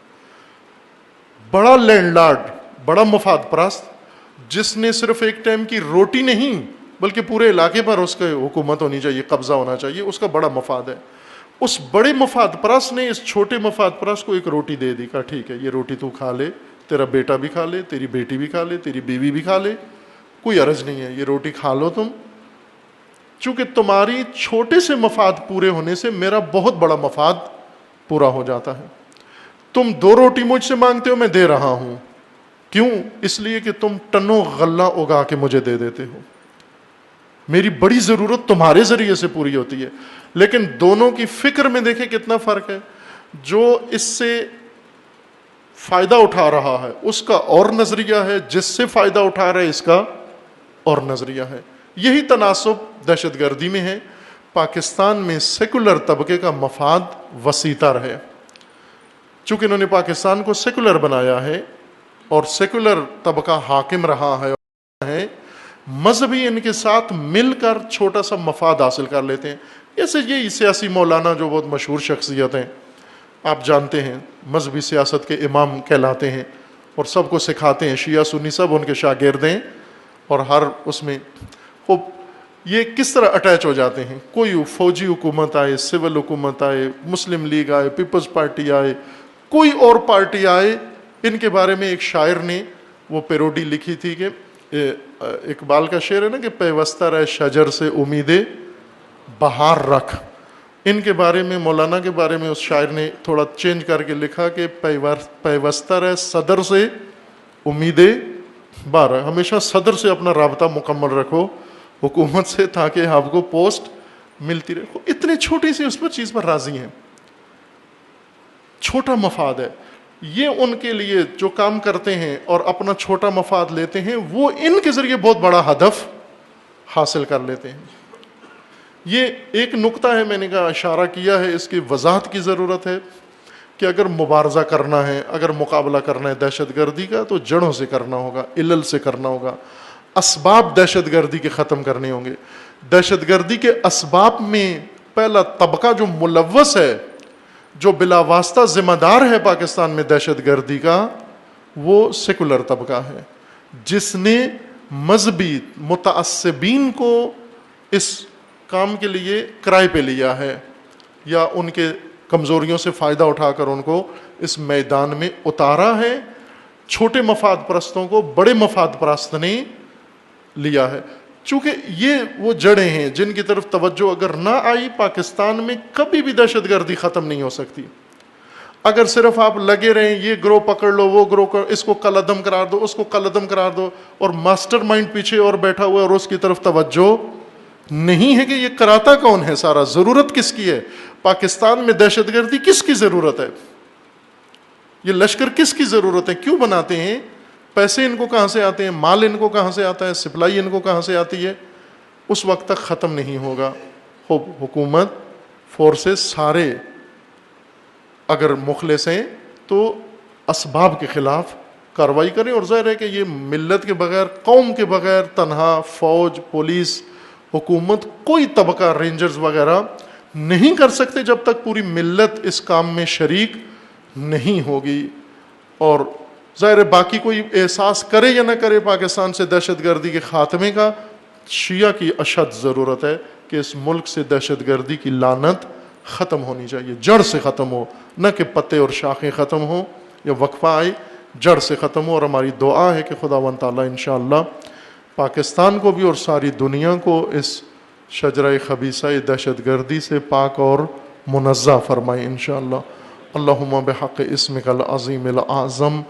بڑا لینڈ لارڈ، بڑا مفاد پرست، جس نے صرف ایک ٹائم کی روٹی نہیں بلکہ پورے علاقے پر اس کی حکومت ہونی چاہیے، قبضہ ہونا چاہیے، اس کا بڑا مفاد ہے۔ اس بڑے مفاد پرست نے اس چھوٹے مفاد پرست کو ایک روٹی دے دی، کہا ٹھیک ہے، یہ روٹی تو کھا لے، تیرا بیٹا بھی کھا لے، تیری بیٹی بھی کھا لے، تیری بیوی بھی کھا لے، کوئی عرض نہیں ہے، یہ روٹی کھا لو تم، چونکہ تمہاری چھوٹے سے مفاد پورے ہونے سے میرا بہت بڑا مفاد پورا ہو جاتا ہے۔ تم 2 روٹی مجھ سے مانگتے ہو، میں دے رہا ہوں، کیوں؟ اس لیے کہ تم ٹنوں غلہ اگا کے مجھے دے دیتے ہو، میری بڑی ضرورت تمہارے ذریعے سے پوری ہوتی ہے۔ لیکن دونوں کی فکر میں دیکھیں کتنا فرق ہے۔ جو اس سے فائدہ اٹھا رہا ہے اس کا اور نظریہ ہے، جس سے فائدہ اٹھا رہا ہے اس کا اور نظریہ ہے۔ یہی تناسب دہشت گردی میں ہے۔ پاکستان میں سیکولر طبقے کا مفاد وسیع تر ہے، چونکہ انہوں نے پاکستان کو سیکولر بنایا ہے اور سیکولر طبقہ حاکم رہا ہے، مذہبی ان کے ساتھ مل کر چھوٹا سا مفاد حاصل کر لیتے ہیں۔ جیسے یہی سیاسی مولانا جو بہت مشہور شخصیت ہیں، آپ جانتے ہیں، مذہبی سیاست کے امام کہلاتے ہیں اور سب کو سکھاتے ہیں، شیعہ سنی سب ان کے شاگرد ہیں، اور ہر اس میں خوب یہ کس طرح اٹیچ ہو جاتے ہیں۔ کوئی فوجی حکومت آئے، سول حکومت آئے، مسلم لیگ آئے، پیپلز پارٹی آئے، کوئی اور پارٹی آئے، ان کے بارے میں ایک شاعر نے وہ پیروڈی لکھی تھی کہ اقبال کا شعر ہے نا کہ پیوستہ رہ شجر سے امید بہار رکھ. ان کے بارے میں، مولانا کے بارے میں اس شاعر نے تھوڑا چینج کر کے لکھا کہ پیوستہ رہ صدر سے امید بہار. ہمیشہ صدر سے اپنا رابطہ مکمل رکھو، حکومت سے، تاکہ آپ کو پوسٹ ملتی رہے. اتنی چھوٹی سی اس پر چیز پر راضی ہیں، چھوٹا مفاد ہے. یہ ان کے لیے جو کام کرتے ہیں اور اپنا چھوٹا مفاد لیتے ہیں، وہ ان کے ذریعے بہت بڑا ہدف حاصل کر لیتے ہیں. یہ ایک نقطہ ہے، میں نے کہا اشارہ کیا ہے، اس کی وضاحت کی ضرورت ہے کہ اگر مبارزہ کرنا ہے، اگر مقابلہ کرنا ہے دہشت گردی کا، تو جڑوں سے کرنا ہوگا، علل سے کرنا ہوگا. اسباب دہشت گردی کے ختم کرنے ہوں گے. دہشت گردی کے اسباب میں پہلا طبقہ جو ملوث ہے، جو بلا واسطہ ذمہ دار ہے پاکستان میں دہشت گردی کا، وہ سیکولر طبقہ ہے، جس نے مذہبی متعصبین کو اس کام کے لیے کرائے پہ لیا ہے، یا ان کے کمزوریوں سے فائدہ اٹھا کر ان کو اس میدان میں اتارا ہے. چھوٹے مفاد پرستوں کو بڑے مفاد پرست نے لیا ہے. چونکہ یہ وہ جڑیں ہیں جن کی طرف توجہ اگر نہ آئی، پاکستان میں کبھی بھی دہشت گردی ختم نہیں ہو سکتی. اگر صرف آپ لگے رہیں، یہ گروہ پکڑ لو، وہ گروہ اس کو کل عدم قرار دو، اس کو کل عدم قرار دو، اور ماسٹر مائنڈ پیچھے اور بیٹھا ہوا ہے اور اس کی طرف توجہ نہیں ہے کہ یہ کراتا کون ہے، سارا ضرورت کس کی ہے، پاکستان میں دہشت گردی کس کی ضرورت ہے، یہ لشکر کس کی ضرورت ہے، کیوں بناتے ہیں، پیسے ان کو کہاں سے آتے ہیں، مال ان کو کہاں سے آتا ہے، سپلائی ان کو کہاں سے آتی ہے، اس وقت تک ختم نہیں ہوگا. حکومت، فورسز سارے اگر مخلص ہیں تو اسباب کے خلاف کارروائی کریں. اور ظاہر ہے کہ یہ ملت کے بغیر، قوم کے بغیر، تنہا فوج، پولیس، حکومت، کوئی طبقہ، رینجرز وغیرہ نہیں کر سکتے جب تک پوری ملت اس کام میں شریک نہیں ہوگی. اور ظاہر ہے باقی کوئی احساس کرے یا نہ کرے پاکستان سے دہشت گردی کے خاتمے کا، شیعہ کی اشد ضرورت ہے کہ اس ملک سے دہشت گردی کی لعنت ختم ہونی چاہیے، جڑ سے ختم ہو، نہ کہ پتے اور شاخیں ختم ہوں یا وقفہ آئے، جڑ سے ختم ہو. اور ہماری دعا ہے کہ خداوند تعالیٰ انشاءاللہ پاکستان کو بھی اور ساری دنیا کو اس شجرہ خبیثہ دہشت گردی سے پاک اور منزہ فرمائے انشاءاللہ. اللہم بحق اسمک العظیم الاعظم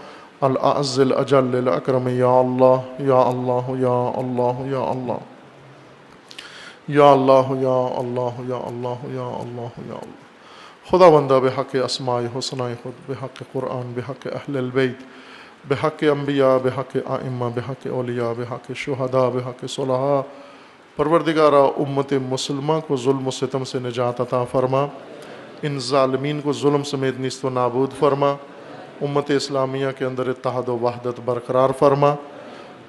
الاعز الاجل الاکرم، یا اللہ یا اللہ یا اللہ یا اللہ یا اللہ یا اللہ یا اللہ یا اللہ یا اللہ. خدا بندہ بحق اسماء حسنہ خود، بحق قرآن، بحق اہل البیت، بحق انبیاء، بحق ائمہ، بحق اولیاء، بحق شہداء، بحق صلحاء، پروردگارہ امت مسلمہ کو ظلم و ستم سے نجات عطا فرما، ان ظالمین کو ظلم سمیت نیست و نابود فرما، امت اسلامیہ کے اندر اتحاد و وحدت برقرار فرما،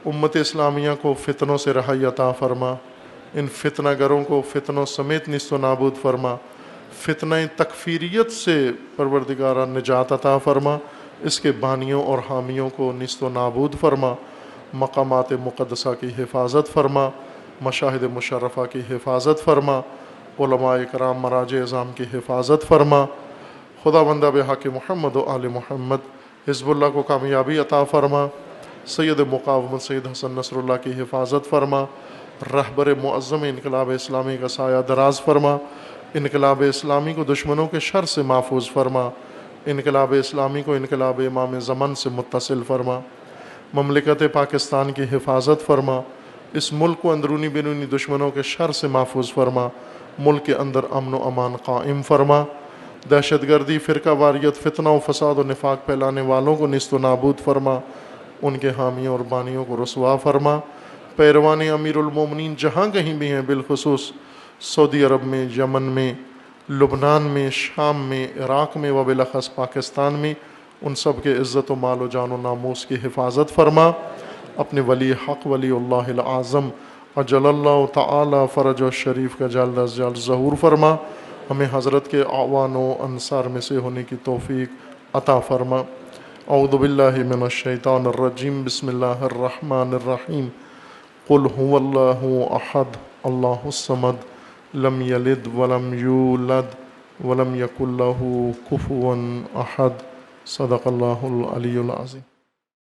امت اسلامیہ کو فتنوں سے رہائی عطا فرما، ان فتنہ گروں کو فتنوں سمیت نیست و نابود فرما، فتنہ تکفیریت سے پروردگارہ نجات عطا فرما، اس کے بانیوں اور حامیوں کو نیست و نابود فرما، مقامات مقدسہ کی حفاظت فرما، مشاہد مشرفہ کی حفاظت فرما، علماء کرام مراجع اعظام کی حفاظت فرما. خدا بندہ بحق محمد و آل محمد حزب اللہ کو کامیابی عطا فرما، سید مقاومت سید حسن نصر اللہ کی حفاظت فرما، رہبر معظم انقلاب اسلامی کا سایہ دراز فرما، انقلاب اسلامی کو دشمنوں کے شر سے محفوظ فرما، انقلاب اسلامی کو انقلاب امام زمن سے متصل فرما، مملکت پاکستان کی حفاظت فرما، اس ملک کو اندرونی بیرونی دشمنوں کے شر سے محفوظ فرما، ملک کے اندر امن و امان قائم فرما، دہشت گردی، فرقہ واریت، فتنہ و فساد و نفاق پھیلانے والوں کو نیست و نابود فرما، ان کے حامیوں اور بانیوں کو رسوا فرما، پیروان امیر المومنین جہاں کہیں بھی ہیں، بالخصوص سعودی عرب میں، یمن میں، لبنان میں، شام میں، عراق میں و بالاخص پاکستان میں، ان سب کے عزت و مال و جان و ناموس کی حفاظت فرما. اپنے ولی حق ولی اللہ العظم اجل اللہ تعالی فرج و شریف کا جلد از جلد ظہور فرما، ہمیں حضرت کے اعوان و انصار میں سے ہونے کی توفیق عطا فرما. اعوذ باللہ من الشیطان الرجیم، بسم اللہ الرحمن الرحیم. قل هو اللہ احد اللہ الصمد لم یلد ولم یولد ولم یکن له کفوا احد. صدق اللہ العلی العظیم.